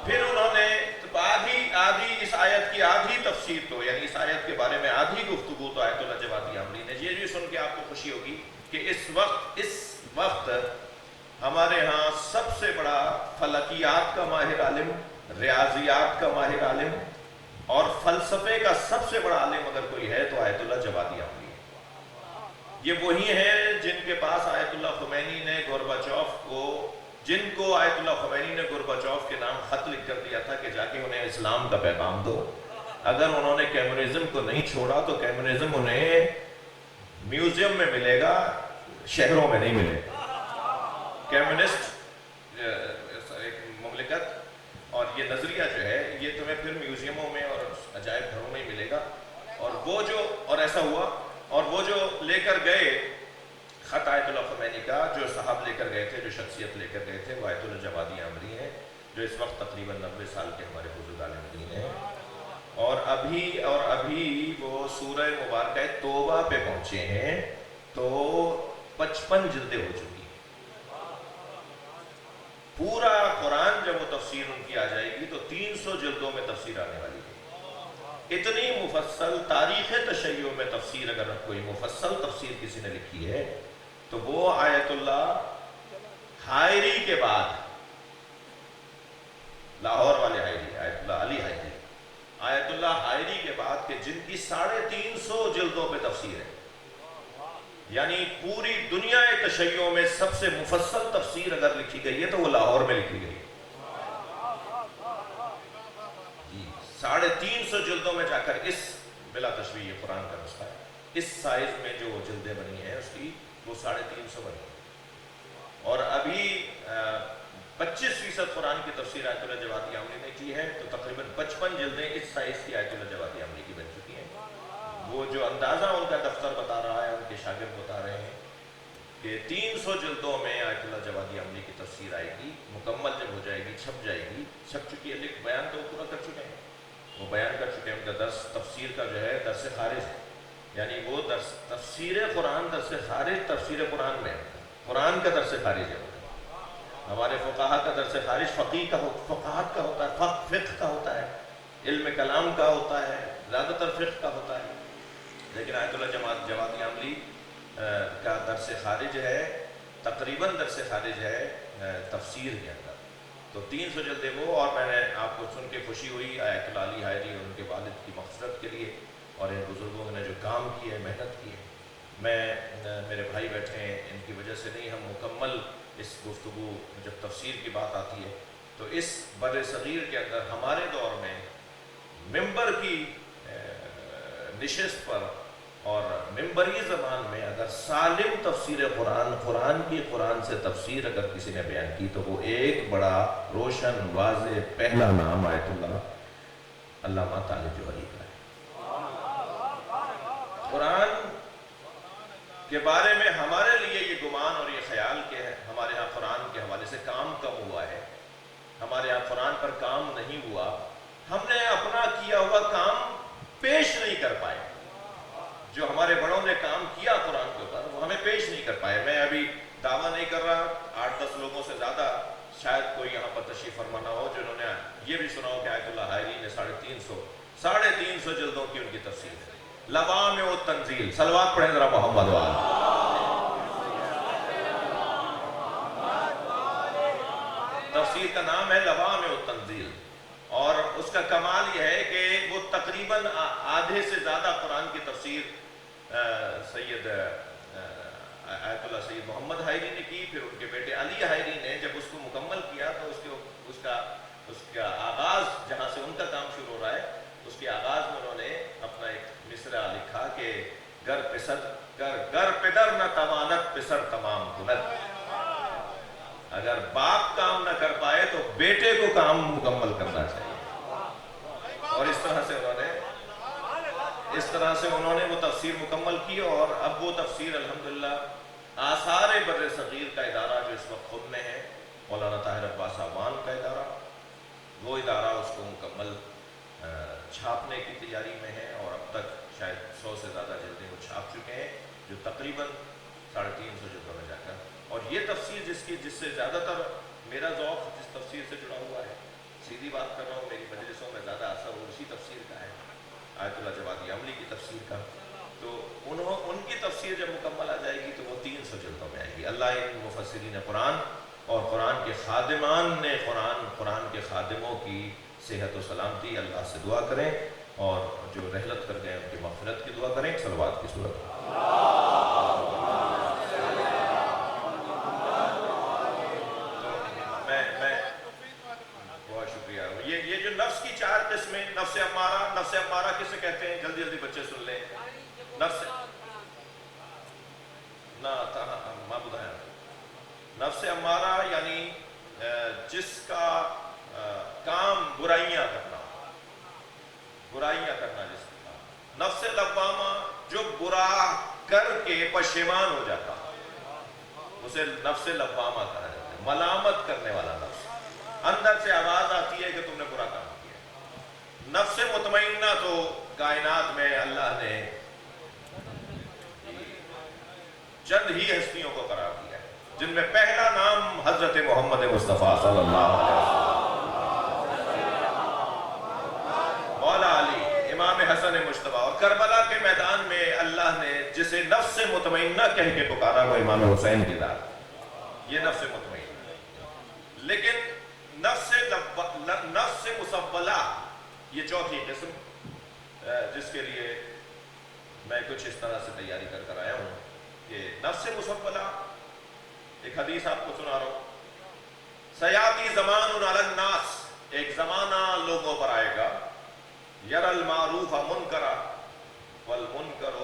پھر انہوں نے اس آیت کی آدھی تفسیر تو, یعنی اس آیت کے بارے میں آدھی گفتگو تو آیت اللہ جوادی عاملی نے, یہ بھی سن کے آپ کو خوشی ہوگی کہ اس وقت ہمارے ہاں سب سے بڑا فلکیات کا ماہر عالم, ریاضیات کا ماہر عالم اور فلسفے کا سب سے بڑا عالم اگر کوئی ہے تو آیت اللہ جوادی عاملی ہے. یہ وہی ہیں جن کے پاس آیت اللہ خمینی نے جن کو آیت اللہ خمینی نے گورباچوف کے نام خط لکھ کر دیا تھا کہ جا کے انہیں اسلام کا پیغام دو. اگر انہوں نے کمیونزم کو نہیں چھوڑا تو کمیونزم انہیں میوزیم میں ملے گا, شہروں میں نہیں ملے گا. کمیونسٹ ایک مملکت اور یہ نظریہ جو ہے یہ تمہیں پھر میوزیموں میں اور عجائب گھروں میں ہی ملے گا. اور ایسا ہوا, اور وہ جو لے کر گئے خط آیت اللہ خمینی کا, جو صاحب لے کر گئے تھے, جو شخصیت لے کر گئے تھے, وہ آیت اللہ جوادی عاملی ہیں, جو اس وقت تقریباً 90 سال کے ہمارے بزرگ عالم دین ہیں، اور ابھی وہ سورہ مبارکہ توبہ پہ پہنچے ہیں، تو 55 جلدیں ہو چکی ہیں۔ پورا قرآن جب وہ تفسیر ان کی آ جائے گی تو 300 جلدوں میں تفسیر آنے والی ہے۔ اتنی مفصل تاریخ تشیع میں تفسیر، اگر کوئی مفصل تفسیر کسی نے لکھی ہے تو وہ آیت اللہ حائری کے بعد، لاہور والے حائری، آیت اللہ علی حائری، آیت اللہ حائری کے بعد کہ جن کی 350 جلدوں پہ تفسیر ہے، یعنی پوری دنیا تشیع میں سب سے مفصل تفسیر اگر لکھی گئی ہے تو وہ لاہور میں لکھی گئی ہے۔ 350 جلدوں میں جا کر اس بلا تشبیہ یہ قرآن کا نسخہ ہے، اس سائز میں جو جلدیں بنی ہیں اس کی وہ 350 بنی ہیں۔ اور ابھی 25% قرآن کی تفسیر آیت اللہ جوادی عاملی نے کی ہے، تو تقریباً 55 جلدیں اس سائز کی آیت اللہ جوادی عاملی کی بن چکی ہیں۔ وہ جو اندازہ ان کا دفتر بتا رہا ہے، ان کے شاگرد بتا رہے ہیں کہ 300 جلدوں میں آیت اللہ جوادی عاملی کی تفسیر آئے گی، مکمل جب ہو جائے گی، چھپ جائے گی، چھپ چکی ہے، بیان تو پورا کر چکے ہیں، وہ بیان کر چکے ہیں، ان کا درس تفسیر کا جو ہے درس خارج ہے، یعنی وہ درس تفسیر قرآن، درس خارج تفسیر قرآن میں، قرآن کا درس خارج ہے۔ ہمارے فقہا کا درس خارج فقہات کا ہوتا ہے، فقہ کا ہوتا ہے، علم کلام کا ہوتا ہے، زیادہ تر فقہ کا ہوتا ہے، لیکن آیت اللہ جوادی عاملی کا درس خارج ہے، تقریباً درس خارج ہے تفسیر کے اندر۔ تو 300 جلدیں وہ، اور میں نے آپ کو سن کے خوشی ہوئی آیت اللہ علی حائری اور ان کے والد کی مغفرت کے لیے، اور ان بزرگوں نے جو کام کی ہے، محنت کی ہے، میرے بھائی بیٹھے ہیں، ان کی وجہ سے نہیں، ہم مکمل اس گفتگو جب تفسیر کی بات آتی ہے تو اس بر صغیر کے اندر ہمارے دور میں ممبر کی نشست پر اور ممبری زبان میں اگر سالم تفسیر قرآن کی قرآن سے تفسیر اگر کسی نے بیان کی تو وہ ایک بڑا روشن واضح پہلا نام آیت اللہ علامہ طالب جوہری کا ہے۔ قرآن کے بارے میں ہمارے لیے یہ گمان اور یہ خیال کہ ہمارے ہاں قرآن کے حوالے سے کام کم ہوا ہے، ہمارے ہاں قرآن پر کام نہیں ہوا، ہم نے اپنا کیا ہوا کام پیش نہیں کر پائے، جو ہمارے بڑوں نے کام کیا قرآن کے اوپر وہ ہمیں پیش نہیں کر پائے۔ میں ابھی دعویٰ نہیں کر رہا، 8-10 لوگوں سے زیادہ شاید کوئی یہاں پر تشریف فرما نہ ہو جنہوں نے یہ بھی سنا ہو کہ آیت اللہ حائری نے 350 جلدوں کی ان کی تفسیر ہے۔ لوامع التنزیل، صلوات پڑھیں ذرا محمد وآلہ۔ تفسیر کا نام ہے لوامع التنزیل، اور اس کا کمال یہ ہے کہ وہ تقریباً آدھے سے زیادہ قرآن کی تفسیر سید آیت اللہ سید محمد حائری نے کی، پھر ان کے بیٹے علی حائری نے جب اس کو مکمل کیا تو اس کا آغاز جہاں سے ان کا کام شروع ہو رہا ہے، اس کے آغاز میں انہوں نے اپنا ایک مصرع لکھا کہ گر پدر نہ توانت پسر تمام کند، اگر باپ کام نہ کر پائے تو بیٹے کو کام مکمل کرنا چاہیے، اور اس طرح سے انہوں نے وہ تفسیر مکمل کی، اور اب وہ تفسیر الحمدللہ آثار بر صغیر کا ادارہ جو اس وقت خود میں ہے، مولانا طاہر عباس اعوان کا ادارہ، وہ ادارہ اس کو مکمل چھاپنے کی تیاری میں ہے، اور اب تک شاید 100 سے زیادہ جلدیں وہ چھاپ چکے ہیں، جو تقریباً 350 جلدوں میں جا کر، اور یہ تفسیر جس سے زیادہ تر میرا ذوق جس تفسیر سے جڑا ہوا ہے، سیدھی بات کر رہا ہوں، میری مجلسوں میں زیادہ اثر اسی تفسیر کا ہے، آیت اللہ جوادی عاملی کی تفسیر کا، تو ان کی تفسیر جب مکمل آ جائے گی تو وہ 300 جلدوں میں آئے گی۔ اللہ ان مفسرین قرآن اور قرآن کے خادمان نے قرآن کے خادموں کی صحت و سلامتی اللہ سے دعا کریں، اور جو رحلت کر گئے ان کی مغفرت کی دعا کریں، صلوات کی صورت۔ بہت شکریہ۔ یہ جو نفس کی 4 قسمیں، نفس امارہ کسے کہتے ہیں؟ جلدی جلدی بچے سن لیں۔ نفس امارہ یعنی جس کا کام برائیاں کرنا جس کا، نفس لوامہ جو برا کر کے پشیمان ہو جاتا، اسے نفس لوامہ کہا جاتا ہے، ملامت کرنے والا نفس، اندر سے آواز آتی ہے کہ تم نے برا کام کیا۔ نفس مطمئنہ تو کائنات میں اللہ نے چند ہی ہستیوں کو قرار دیا ہے، جن میں پہلا نام حضرت محمد مصطفیٰ صلی اللہ علیہ وسلم، مولا علی، امام حسن مجتبی، اور کربلا کے میدان میں اللہ نے جسے نفس مطمئنہ کہہ کے پکارا وہ امام حسین کی ذات، یہ نفس مطمئنہ۔ لیکن نفس مسولہ، یہ چوتھی قسم جس کے لیے میں کچھ اس طرح سے تیاری کر آیا ہوں کہ نفس مسولہ، ایک حدیث آپ کو سنا رہا ہوں، سیاتی زمان علی الناس، ایک زمانہ لوگوں پر آئے گا، یر المعروف منکرا والمنکر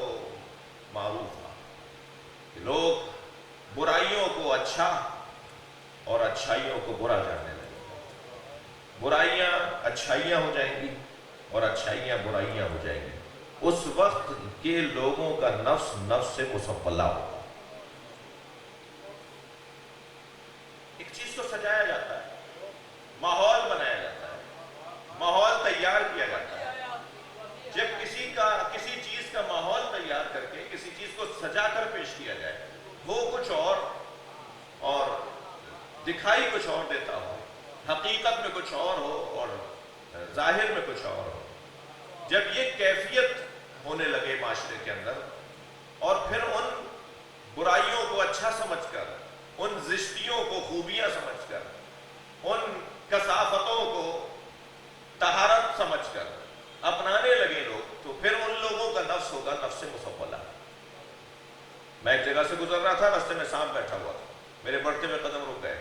معروفا، لوگ برائیوں کو اچھا اور اچھائیوں کو برا جاننے لگے، برائیاں اچھائیاں ہو جائیں گی اور اچھائیاں برائیاں ہو جائیں گی۔ اس وقت کے لوگوں کا نفس نفس مسولہ ہوگا۔ ایک چیز کو سجایا جاتا ہے، ماحول بنایا جاتا ہے، ماحول تیار کیا جاتا ہے۔ جب کسی چیز کا ماحول تیار کر کے کسی چیز کو سجا کر پیش کیا جائے، وہ کچھ اور دکھائی کچھ اور دیتا ہو، حقیقت میں کچھ اور ہو اور ظاہر میں کچھ اور ہو، جب یہ کیفیت ہونے لگے معاشرے کے اندر، اور پھر ان برائیوں کو اچھا سمجھ کر، ان زشتیوں کو خوبیاں سمجھ کر، ان کثافتوں کو طہارت سمجھ کر اپنانے لگے لوگ، تو پھر ان لوگوں کا نفس ہوگا نفس مسولہ۔ میں ایک جگہ سے گزر رہا تھا، راستے میں سانپ بیٹھا ہوا تھا، میرے بڑھتے ہوئے قدم رک گئے،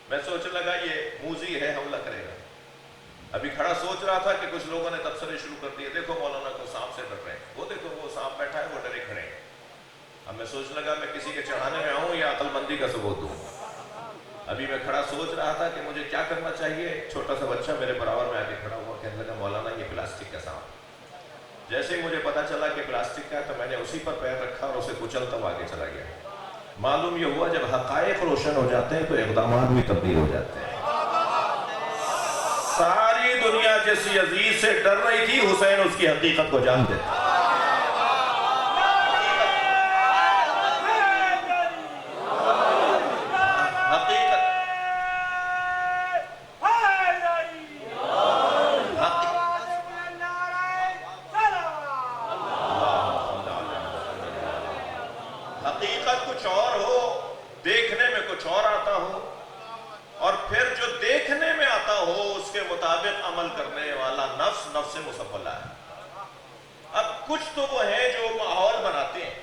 میں سوچنے لگا یہ موذی ہے، حملہ کرے گا۔ ابھی کھڑا سوچ رہا تھا کہ کچھ لوگوں نے تبصرے شروع کر دیے، دیکھو مولانا کو سانپ سے ڈر رہے ہیں، وہ دیکھو وہ سانپ بیٹھا ہے، وہ ڈرے کھڑے ہیں۔ اب میں سوچنے لگا میں کسی کے چڑھانے میں آؤں یا عقل مندی کا ثبوت دوں۔ ابھی میں کھڑا سوچ رہا تھا کہ مجھے کیا کرنا چاہیے، چھوٹا سا بچہ میرے برابر میں آ کے کھڑا ہوا، کہنے لگا مولانا یہ پلاسٹک کا سانپ۔ جیسے ہی مجھے پتا چلا کہ پلاسٹک کا ہے تو میں نے اسی پر پیر رکھا اور اسے کچلتا ہوا آگے چلا گیا۔ معلوم یہ ہوا جب حقائق روشن ہو جاتے ہیں تو اقدامات بھی تبدیل ہو جاتے ہیں۔ ساری دنیا جیسی عزیز سے ڈر رہی تھی، حسین اس کی حقیقت کو جانتے تھے۔ حقیقت کچھ اور ہو، دیکھنے میں کچھ اور آتا ہو، اور پھر جو دیکھنے میں آتا ہو اس کے مطابق عمل کرنے والا نفس نفس مسولہ ہے۔ اب کچھ تو وہ ہیں جو ماحول بناتے ہیں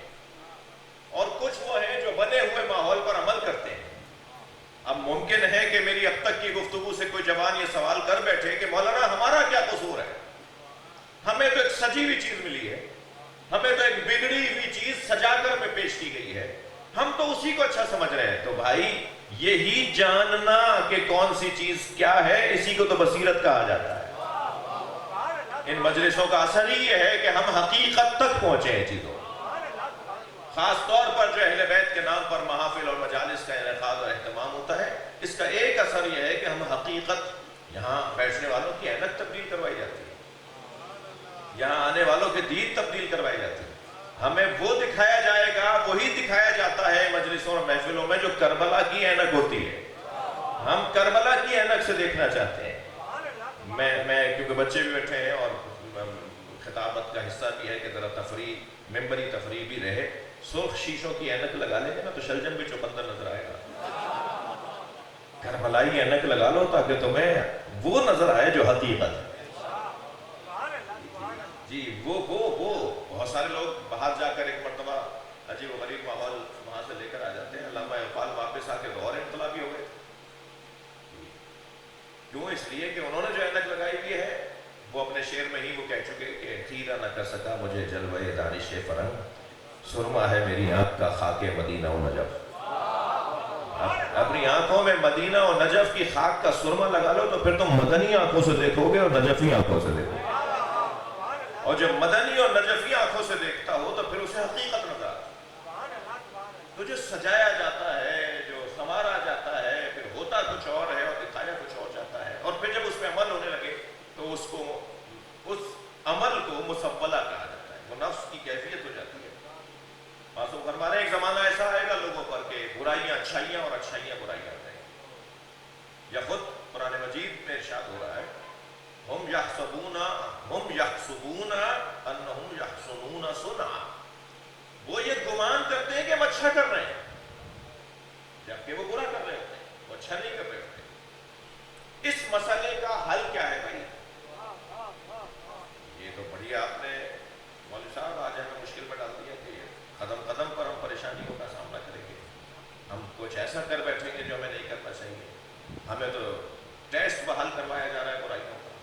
اور کچھ وہ ہیں جو بنے ہوئے ماحول پر عمل کرتے ہیں۔ اب ممکن ہے کہ میری اب تک کی گفتگو سے کوئی جوان یہ سوال کر بیٹھے کہ مولانا ہمارا کیا قصور ہے، ہمیں تو ایک سجی ہوئی چیز ملی ہے، ہمیں تو ایک بگڑی ہوئی چیز سجا کر میں پیش کی گئی ہے، ہم تو اسی کو اچھا سمجھ رہے ہیں۔ تو بھائی یہی جاننا کہ کون سی چیز کیا ہے، اسی کو تو بصیرت کہا جاتا ہے۔ ان مجلسوں کا اثر ہی یہ ہے کہ ہم حقیقت تک پہنچے ہیں چیزوں، خاص طور پر جو اہل بیت کے نام پر محافل اور مجالس کا انعقاد اور اہتمام ہوتا ہے، اس کا ایک اثر یہ ہے کہ ہم حقیقت، یہاں بیٹھنے والوں کی اینک تبدیل کروائی جاتی ہے، یہاں آنے والوں کے دید تبدیل کروائی جاتی ہے، ہمیں وہ دکھایا جائے گا، وہی دکھایا جاتا ہے مجلسوں اور محفلوں میں جو کربلا کی اینک ہوتی ہے۔ ہم کربلا کی اینک سے دیکھنا چاہتے ہیں۔ میں کیونکہ بچے بھی بیٹھے ہیں اور خطابت کا حصہ بھی ہے کہ ذرا تفریح، ممبری تفریح بھی رہے، سرخ شیشوں کی اینک لگا لیں گے نا تو شلجم بھی چوقندر نظر آئے گا۔ کربلائی اینک لگا لو تاکہ تمہیں وہ نظر آئے جو حقیقت ہے۔ جی وہ بہت سارے لوگ باہر جا کر ایک مرتبہ عجیب و غریب ماحول وہاں سے لے کر آ جاتے ہیں، علامہ اقبال واپس آ کے غور انقلابی ہو گئے۔ کیوں؟ اس لیے کہ انہوں نے جو اینک لگائی ہوئی ہے وہ اپنے شعر میں ہی وہ کہہ چکے کہ خیرہ نہ کر سکا مجھے جلوہ دانش فرنگ، سرما ہے میری آنکھ کا خاک مدینہ و نجف۔ اپنی آنکھوں میں مدینہ و نجف کی خاک کا سرما لگا لو تو پھر تم مدنی آنکھوں سے دیکھو گے اور نجفی آنکھوں سے دیکھو گے، اور جب مدنی اور نجفی آنکھوں سے دیکھتا ہو تو پھر اسے حقیقت نظر آتی ہے۔ تو جو سجایا جاتا ہے، جو سنوارا جاتا ہے، پھر ہوتا کچھ اور ہے اور دکھایا کچھ اور جاتا ہے۔ اچھائیاں اور اچھائیاں برائیاں رہیں۔ یا خود قرآن مجید میں ارشاد ہو رہا ہے ہم یحسبون انہم یحسنون صنعا، وہ یہ گمان کرتے ہیں کہ ہم اچھا کر رہے ہیں، جبکہ وہ برا کر رہے ہوتے ہیں، وہ اچھا نہیں کر رہے ہوتے۔ اس مسئلے کا حل کیا ہے بھائی؟ یہ تو بڑی آپ نے مولوی صاحب آج ہمیں مشکل میں ڈال دیا کہ قدم قدم پر ہم پریشانیوں کا سامنا کریں گے، ہم کچھ ایسا کر بیٹھیں گے جو ہمیں نہیں کرنا چاہیے۔ ہمیں تو ٹیسٹ بحال کروایا جا رہا ہے برائیوں کا،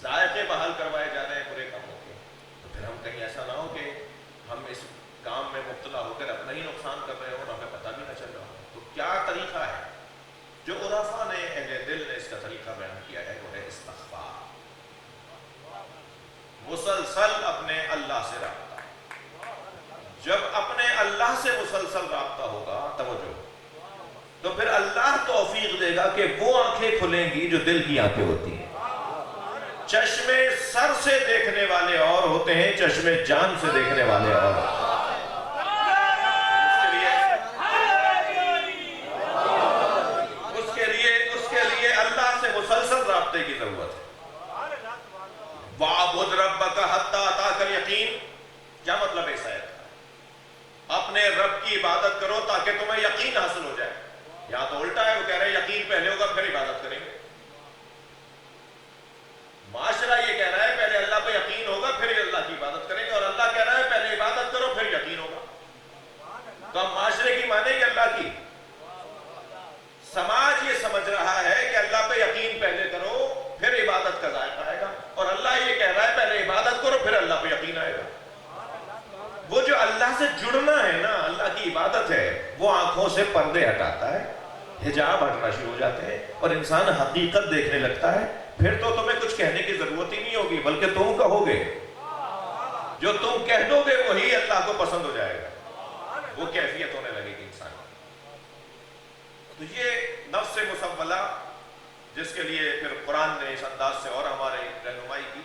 ذائقے بحال کروائے جا رہے ہیں برے کاموں کے، تو پھر ہم کہیں ایسا نہ ہو کہ ہم اس کام میں مبتلا ہو کر اپنا ہی نقصان کر رہے ہو اور ہمیں پتہ بھی نہ چل رہا ہو۔ تو کیا طریقہ ہے جو عرفاء نے، اہل دل نے اس کا طریقہ بیان کیا ہے، وہ ہے استغفار، مسلسل اپنے اللہ سے رابطہ۔ جب اپنے اللہ سے مسلسل رابطہ ہوگا، توجہ، تو پھر اللہ توفیق دے گا کہ وہ آنکھیں کھلیں گی جو دل کی آنکھیں ہوتی ہیں۔ چشمے سر سے دیکھنے والے اور ہوتے ہیں، چشمے جان سے دیکھنے والے اور ہوتے ہیں۔ اس کے لیے اللہ سے مسلسل رابطے کی ضرورت ہے۔ وَاعْبُدْ رَبَّكَ حَتَّىٰ أَتَاكَ الْيَقِينُ، کیا مطلب ہے اس آیت کا؟ اپنے رب کی عبادت کرو تاکہ تمہیں یقین حاصل ہو جائے۔ یہاں تو الٹا ہے، وہ کہہ رہے ہیں یقین پہلے ہوگا پھر عبادت کریں گے۔ معاشرہ یہ کہہ رہا ہے پہلے اللہ پہ یقین ہوگا پھر اللہ کی عبادت کریں گے، اور اللہ کہہ رہا ہے پہلے عبادت کرو پھر یقین ہوگا۔ تو ہم معاشرے کی مانیں گے اللہ کی؟ سماج یہ سمجھ رہا ہے کہ اللہ پہ یقین پہلے کرو پھر عبادت کا ذائقہ آئے گا، اور اللہ یہ کہہ رہا ہے پہلے عبادت کرو پھر اللہ پہ یقین آئے گا۔ وہ جو اللہ سے جڑنا ہے نا، اللہ کی عبادت ہے، وہ آنکھوں سے پردے ہٹاتا ہے، حجاب ہٹنا شروع ہو جاتے ہیں اور انسان حقیقت دیکھنے لگتا ہے۔ پھر تو تمہیں کچھ کہنے کی ضرورت ہی نہیں ہوگی، بلکہ تم کہو گے، جو تم کہہ دو گے وہی اللہ کو پسند ہو جائے گا، وہ کیفیت ہونے لگے گی انسان کی۔ تو یہ نفس مسولہ، جس کے لیے پھر قرآن نے اس انداز سے اور ہمارے رہنمائی کی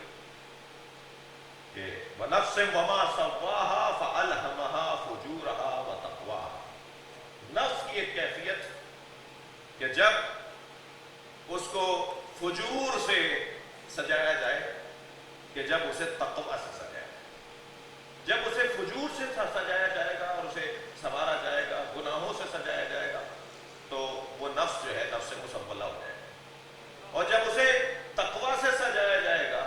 کہ وَنَفْسٍ وَمَا سَوَّاهَا فَأَلْهَمَهَا فُجُورَهَا وَتَقْوَاهَا، نفس کی ایک کیفیت کہ جب اس کو فجور سے سجایا جائے، کہ جب اسے تقوی سے سجایا جائے، جب اسے فجور سے سجایا جائے گا اور اسے سنوارا جائے گا، گناہوں سے سجایا جائے گا، تو وہ نفس جو ہے نفس مسولہ ہو جائے گا، اور جب اسے تقوی سے سجایا جائے گا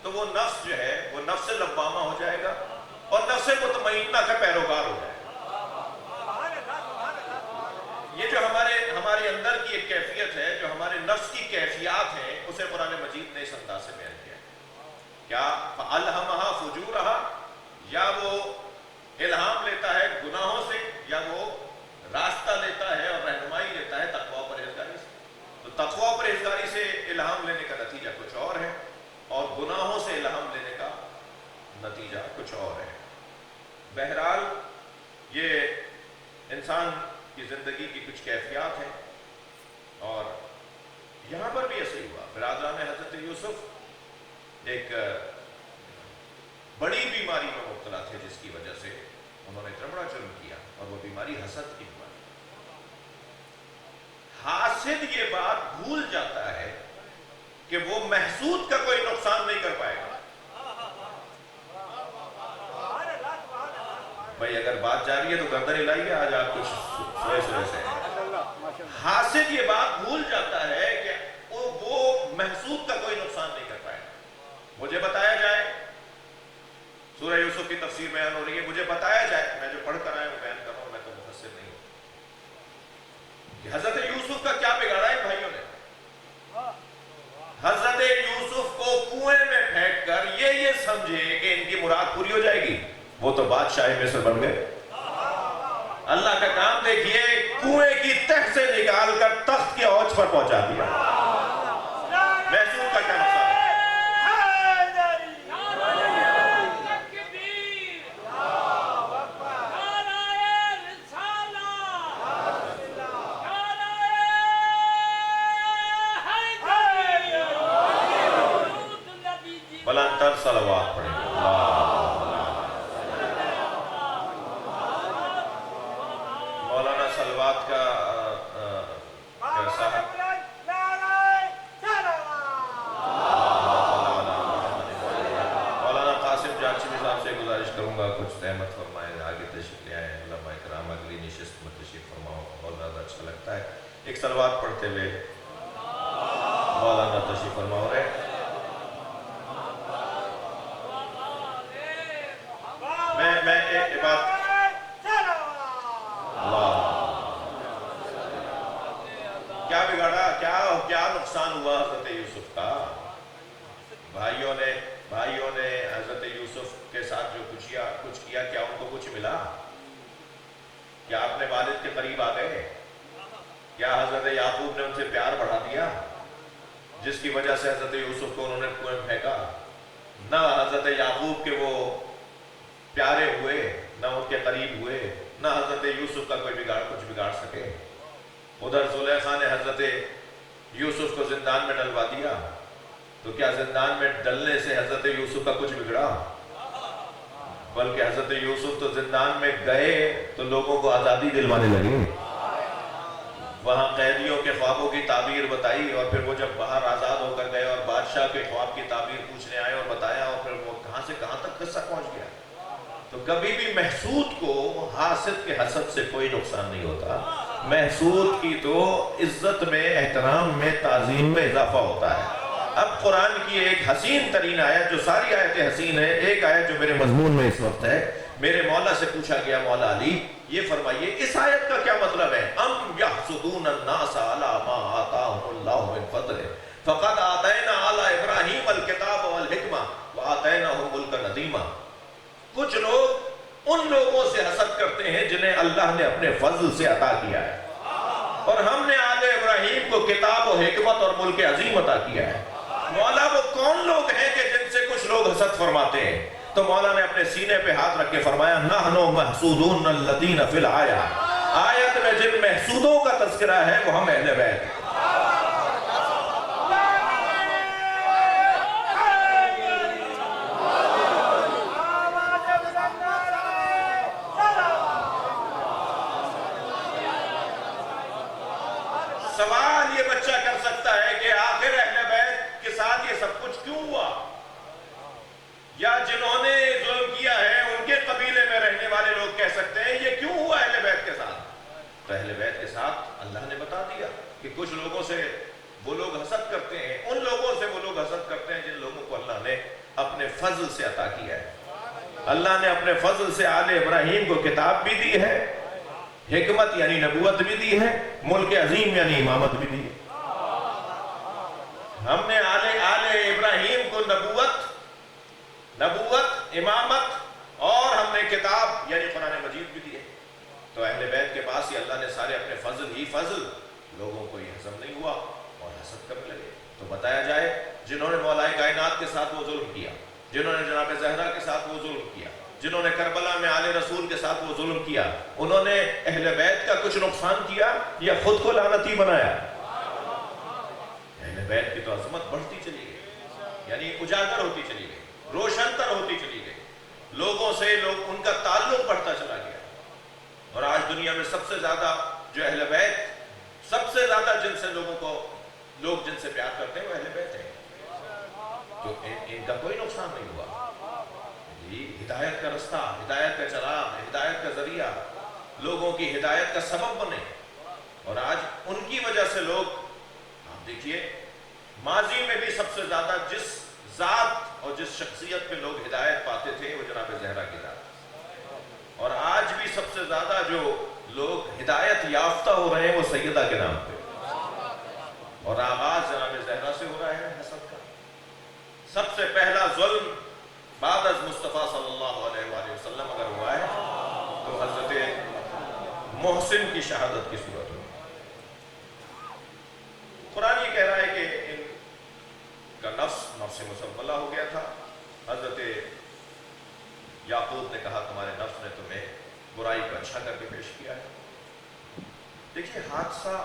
تو وہ نفس جو ہے وہ نفس لوامہ ہو جائے گا اور نفس مطمئنہ کا پیروکار ہو جائے گا۔ یہ جو ہمارے اندر کی ایک کیفیت ہے، جو ہمارے نفس کی کیفیات ہیں، اسے قرآن مجید نے اس انداز سے بیان کیا ہے۔ کیا فَأَلْهَمَهَا فُجُورَهَا، یا وہ الہام لیتا ہے گناہوں سے، یا وہ راستہ لیتا ہے اور رہنمائی لیتا ہے تقوی و پرہیزگاری سے۔ تو تقوی و پرہیزگاری سے الہام لینے کا نتیجہ کچھ اور ہے، اور گناہوں سے الہام لینے کا نتیجہ کچھ اور ہے۔ بہرحال یہ انسان کی زندگی کی کچھ کیفیات ہیں، اور یہاں پر بھی ایسے ہی ہوا۔ برادران حضرت یوسف ایک بڑی بیماری میں مبتلا تھے، جس کی وجہ سے انہوں نے اتنا بڑا جرم کیا، اور وہ بیماری حسد کی بیماری۔ حاسد یہ بات بھول جاتا ہے کہ وہ محسود کا کوئی نقصان نہیں کر پائے گا۔ بھائی اگر بات جاری ہے تو گردن ہلائیے، آج آپ کچھ سوئے سے حاسد یہ بات بھول جاتا ہے کہ وہ محسود کا کوئی نقصان نہیں کر پائے گا۔ مجھے بتایا جائے، سورہ یوسف کی تفسیر بیان ہو رہی ہے، مجھے بتایا جائے، میں جو پڑھ کر آیا ہوں بیان کر رہا ہوں، میں تو مفسر نہیں ہوں، کہ حضرت یوسف کا کیا بگاڑا ہے بھائیوں نے۔ حضرت یوسف کو کنویں میں پھینک کر یہ سمجھے کہ ان کی مراد پوری ہو جائے گی، وہ تو بادشاہ مصر بن گئے۔ اللہ کا کام دیکھیے، کنویں کی تہ سے نکال کر تخت کے اوج پر پہنچا دیا۔ محسود کا کیا نقصان ہے؟ بلندر صلوات پڑھیں۔ مولانا صلوات کا ایک صلوات پڑھتے ہوئے مولانا تشریف فرما ہو رہے ہیں۔ میں ایک بات کیا بگاڑا، کیا نقصان ہوا حضرت یوسف کا؟ بھائیوں نے حضرت یوسف کے ساتھ جو کچھ کیا، کیا ان کو کچھ ملا؟ کیا اپنے والد کے قریب آ گئے؟ کیا حضرت یعقوب نے ان سے پیار بڑھا دیا جس کی وجہ سے حضرت یوسف کو انہوں نے کنویں میں پھینکا؟ نہ حضرت یعقوب کے وہ پیارے ہوئے، نہ ان کے قریب ہوئے، نہ حضرت یوسف کا کوئی کچھ بگاڑ سکے۔ ادھر زلیخا نے حضرت یوسف کو زندان میں ڈلوا دیا، تو کیا زندان میں ڈلنے سے حضرت یوسف کا کچھ بگڑا؟ بلکہ حضرت یوسف تو زندان میں گئے تو لوگوں کو آزادی دلوانے لگے، وہاں قیدیوں کے خوابوں کی تعبیر بتائی، اور پھر وہ جب باہر آزاد ہو کر گئے اور بادشاہ کے خواب کی تعبیر پوچھنے آئے اور بتایا، اور پھر وہ کہاں سے کہاں تک قصہ پہنچ گیا۔ تو کبھی بھی محسود کو حاسد کے حسد سے کوئی نقصان نہیں ہوتا، محسود کی تو عزت میں، احترام میں، تعظیم میں اضافہ ہوتا ہے۔ اب قرآن کی ایک حسین ترین آیت، جو ساری آیتیں حسین ہے، ایک آیت جو میرے مضمون میں اس وقت ہے، میرے مولا سے پوچھا گیا، مولا علی یہ فرمائیے اس آیت کا کیا مطلب ہے؟ ام یحسدون الناس علی ما آتاہم اللہ من فضلہ فقد آتینا آل ابراہیم الکتاب والحکمہ وآتیناہم ملکا عظیما۔ کچھ لوگ ان لوگوں سے حسد کرتے ہیں جنہیں اللہ نے اپنے فضل سے عطا کیا ہے، اور ہم نے آل ابراہیم کو کتاب و حکمت اور ملک عظیم عطا کیا ہے۔ مولا وہ کون لوگ ہیں کہ جن سے کچھ لوگ حسد فرماتے ہیں؟ تو مولا نے اپنے سینے پہ ہاتھ رکھ کے فرمایا، نحنو محسودون الذین فی الآیہ، آیت میں جن محسودوں کا تذکرہ ہے وہ ہم اہل بیت ہیں۔ سوال یہ بچہ کر سکتا ہے کہ آخر اہل بیت کے ساتھ یہ سب کچھ کیوں ہوا؟ یا جنہوں نے ظلم کیا ہے ان کے قبیلے میں رہنے والے لوگ کہہ سکتے ہیں یہ کیوں ہوا اہل بیت کے ساتھ؟ تو اہل بیت کے ساتھ اللہ نے بتا دیا کہ کچھ لوگوں سے وہ لوگ حسد کرتے ہیں، ان لوگوں سے وہ لوگ حسد کرتے ہیں جن لوگوں کو اللہ نے اپنے فضل سے عطا کیا ہے۔ اللہ نے اپنے فضل سے آل ابراہیم کو کتاب بھی دی ہے، حکمت یعنی نبوت بھی دی ہے، ملک عظیم یعنی امامت بھی دی ہے۔ ہم نے آل ابراہیم کو نبوت، امامت اور ہم نے کتاب یعنی قرآن مجید بھی دی ہے۔ تو اہل بیت کے پاس ہی اللہ نے سارے اپنے فضل، لوگوں کو یہ ہضم نہیں ہوا اور حسد کرنے لگے۔ تو بتایا جائے جنہوں نے مولا کائنات کے ساتھ وہ ظلم کیا، جنہوں نے جناب زہرا کے ساتھ وہ ظلم کیا، جنہوں نے کربلا میں آل رسول کے ساتھ وہ ظلم کیا، انہوں نے اہل بیت کا کچھ نقصان کیا یا خود کو لعنتی بنایا؟ اہل بیت کی تو عظمت بڑھتی چلی گئی، یعنی اجاگر ہوتی چلی گئی، روشن تر ہوتی چلی گئی، لوگوں سے ان کا تعلق بڑھتا چلا گیا۔ اور آج دنیا میں سب سے زیادہ جو اہل بیت، سب سے زیادہ لوگ جن سے پیار کرتے ہیں وہ اہل بیت ہیں۔ تو ان کا کوئی نقصان نہیں ہوا۔ ہدایت کا رستہ، ہدایت کا چراغ، ہدایت کا ذریعہ، لوگوں کی ہدایت کا سبب بنے، اور آج ان کی وجہ سے لوگ، آپ دیکھیے ماضی میں بھی سب سے زیادہ جس ذات اور جس شخصیت پہ لوگ ہدایت پاتے تھے وہ جناب زہرا کی ذات، اور آج بھی سب سے زیادہ جو لوگ ہدایت یافتہ ہو رہے ہیں وہ سیدہ کے نام پہ، اور آغاز جناب زہرا سے ہو رہا ہے حسد کا۔ سب سے پہلا ظلم بعد از مصطفیٰ صلی اللہ علیہ وآلہ وسلم اگر ہوا ہے تو حضرت محسن کی شہادت کی صورت میں۔ قرآن یہ کہہ رہا ہے کہ ان کا نفس مسولہ ہو گیا تھا۔ حضرت یعقوب نے کہا تمہارے نفس نے تمہیں برائی کو اچھا کر کے پیش کیا ہے۔ دیکھیے حادثہ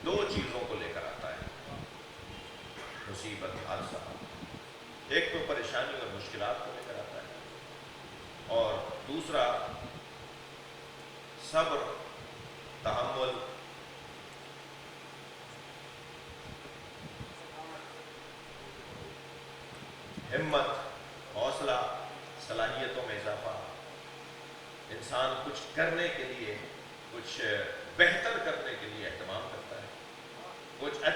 دو چیزوں کو لے کر آتا ہے، مصیبت، حادثہ، ایک تو پریشانی اور مشکلات کو لے کر آتا ہے، اور دوسرا صبر، تحمل، ہمت، حوصلہ، صلاحیتوں میں اضافہ، انسان کچھ کرنے کے لیے، کچھ بہتر کرنے کے لیے اہتمام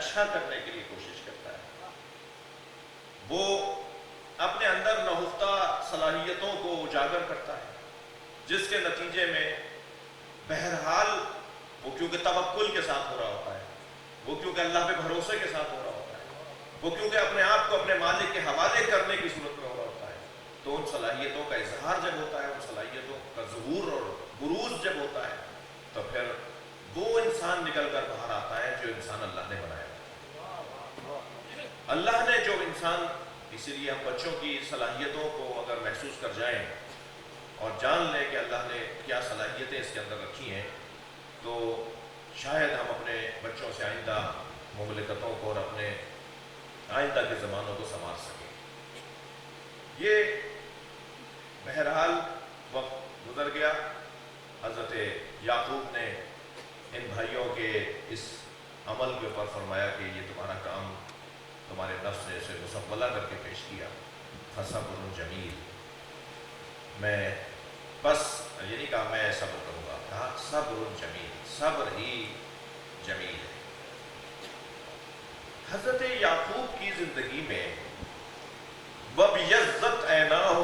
اچھا کرنے کے لیے کوشش کرتا ہے. وہ اپنے اندر نہفتہ صلاحیتوں کو اجاگر کرتا ہے، جس کے نتیجے میں بہرحال وہ کیونکہ توکل کے ساتھ ہو رہا ہوتا ہے، وہ کیونکہ اللہ پہ بھروسے کے ساتھ ہو رہا ہوتا ہے، وہ کیونکہ اپنے آپ کو اپنے مالک کے حوالے کرنے کی صورت میں ہو رہا ہوتا ہے، تو ان صلاحیتوں کا اظہار جب ہوتا ہے، ان صلاحیتوں کا ظہور اور بروز جب ہوتا ہے، تو پھر وہ انسان نکل کر باہر آتا ہے جو انسان اللہ نے بنایا. اللہ نے جو انسان، اسی لیے ہم بچوں کی صلاحیتوں کو اگر محسوس کر جائیں اور جان لیں کہ اللہ نے کیا صلاحیتیں اس کے اندر رکھی ہیں، تو شاید ہم اپنے بچوں سے آئندہ مملکتوں کو اور اپنے آئندہ کے زمانوں کو سنوار سکیں. یہ بہرحال وقت گزر گیا. حضرت یعقوب نے ان بھائیوں کے اس عمل کے اوپر فرمایا کہ یہ تمہارا کام تمہارے نفس نے اسے مسولہ کر کے پیش کیا. فصبر جمیل، میں بس یہ نہیں کہا میں صبر کروں گا، کہا صبر جمیل، صبر ہی جمیل ہے. حضرت یعقوب کی زندگی میں وَبِيَضَّتْ عَيْنَاهُ،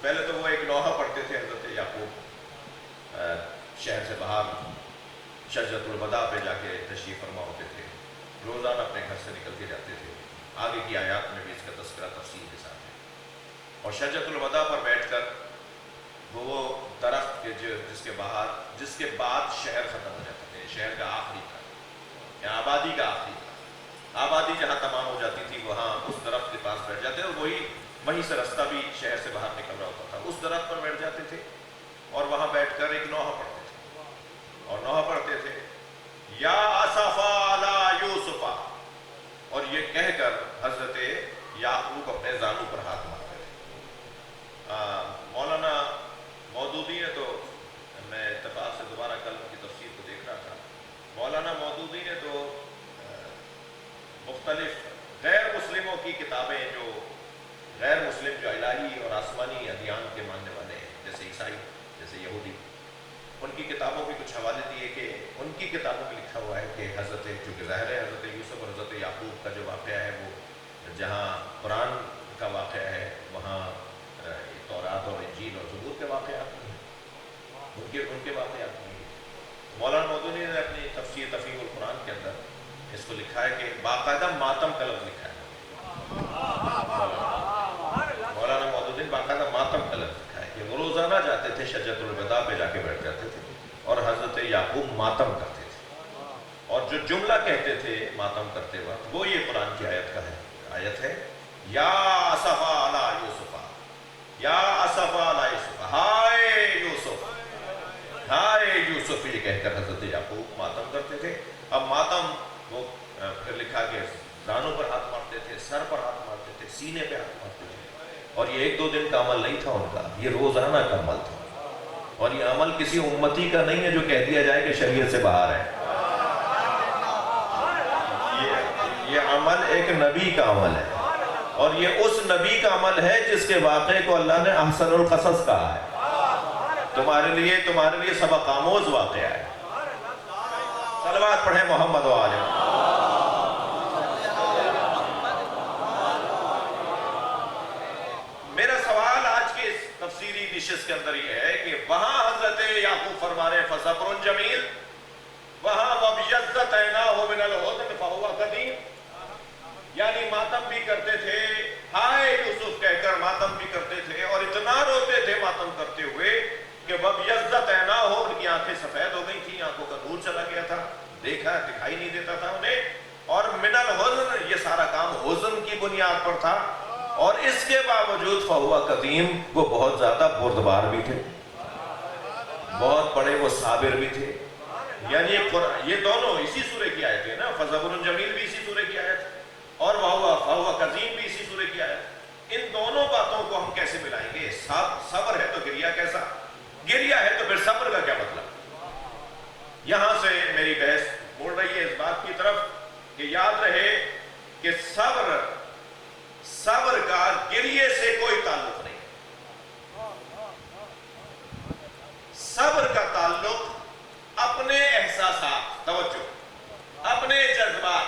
پہلے تو وہ ایک لوحہ پڑھتے تھے حضرت یعقوب، شہر سے باہر شجرۃ الوداع پہ جا کے تشریف فرما ہوتے تھے، روزانہ اپنے گھر سے نکل کے جاتے تھے. آگے کی آیات میں بھی اس کا تذکرہ تفصیل کے ساتھ ہے. اور شجرۃ الوداع پر بیٹھ کر وہ درخت کے جس کے بعد شہر ختم ہو جاتا تھا، شہر کا آخری تھا یا آبادی کا آخری تھا، آبادی جہاں تمام ہو جاتی تھی وہاں اس درخت کے پاس بیٹھ جاتے، اور وہیں سے رستہ بھی شہر سے باہر نکل رہا ہوتا تھا. اس درخت پر بیٹھ جاتے تھے اور وہاں بیٹھ کر ایک نوحہ پڑھتے تھے، اور نوحہ پڑھتے تھے یا اسفا علی یوسف، اور یہ کہہ کر حضرت یعقوب اپنے زانو پر ہاتھ مارتے تھے. مولانا مودودی نے، تو میں اتفاق سے دوبارہ کل کی تفسیر کو دیکھ رہا تھا، مولانا مودودی نے تو مختلف غیر مسلموں کی کتابیں، جو غیر مسلم جو الہی اور آسمانی ادیان کے ماننے والے ہیں، جیسے عیسائی، جیسے یہودی، ان کی کتابوں کے کچھ حوالے دیے کہ ان کی کتابوں میں لکھا ہوا ہے کہ حضرت، چونکہ ظاہر ہے حضرت یوسف اور حضرت یعقوب کا جو واقعہ ہے وہ جہاں قرآن کا واقعہ ہے وہاں تورات اور انجیل اور زبور کے واقعات نہیں ہیں، ان کے واقعات نہیں ہیں. مولانا مودودی نے اپنی تفسیر تفہیم القرآن کے اندر اس کو لکھا ہے کہ باقاعدہ ماتم کا لفظ لکھا ہے. مولانا مودودی نے باقاعدہ ماتم کا لفظ لکھا ہے کہ وہ روزانہ جاتے تھے شجرۃ الوداع پہ جا کے بیٹھ جاتے تھے اور حضرت یعقوب ماتم کرتے تھے، اور جو جملہ کہتے تھے ماتم کرتے وقت وہ یہ قرآن کی آیت ہے یا اسفا علی یوسف، یا اسفا علی یوسف، ہائے یوسف، ہائے یوسف، یہ کہہ کر حضرت یعقوب ماتم کرتے تھے. اب ماتم وہ پھر لکھا کہ دانوں پر ہاتھ مارتے تھے، سر پر ہاتھ مارتے تھے، سینے پہ ہاتھ مارتے تھے، اور یہ ایک دو دن کا عمل نہیں تھا ان کا، یہ روزانہ کا عمل تھا. اور یہ عمل کسی امتی کا نہیں ہے جو کہہ دیا جائے کہ شریعت سے باہر ہے. یہ عمل ایک نبی کا عمل ہے، اور یہ اس نبی کا عمل ہے جس کے واقعے کو اللہ نے احسن القصص کہا ہے. تمہارے لیے سبق آموز واقعہ ہے. صلوات پڑھیں محمد و آلہ. میرا سوال آج کے اس تفسیری نشست کے اندر یہ ہے کہ وہاں حضرت یعقوب فرما رہے ہیں فصبر جمیل، وہاں وَبِيَضَّتْ عَيْنَاهُ مِنَ الْحُزْنِ فَهُوَ كَظِيمٌ، یعنی ماتم بھی کرتے تھے، ہائے یوسف کہہ کر ماتم بھی کرتے تھے، اور اتنا روتے تھے ماتم کرتے ہوئے کہ وَبِيَضَّتْ عَيْنَاهُ، ان کی آنکھیں سفید ہو گئی تھیں، آنکھوں کا نور چلا گیا تھا، دکھائی نہیں دیتا تھا انہیں. اور من الحزن، یہ سارا کام حزن کی بنیاد پر تھا، اور اس کے باوجود فہو قدیم، وہ بہت زیادہ بردبار بھی تھے، بہت بڑے وہ صابر بھی تھے. یعنی یہ دونوں اسی سورے کی آیت ہے نا، فصبر جمیل بھی اسی سورے کی آیت اور فہو قدیم بھی اسی سورے کی آیت. ان دونوں باتوں کو ہم کیسے ملائیں گے؟ صبر ہے تو گریہ کیسا؟ گریہ ہے تو پھر صبر کا کیا مطلب؟ یہاں سے میری بحث مڑ رہی ہے اس بات کی طرف کہ یاد رہے کہ صبر کا گریہ سے کوئی تعلق نہیں. صبر کا تعلق اپنے احساسات، توجہ، اپنے جذبات،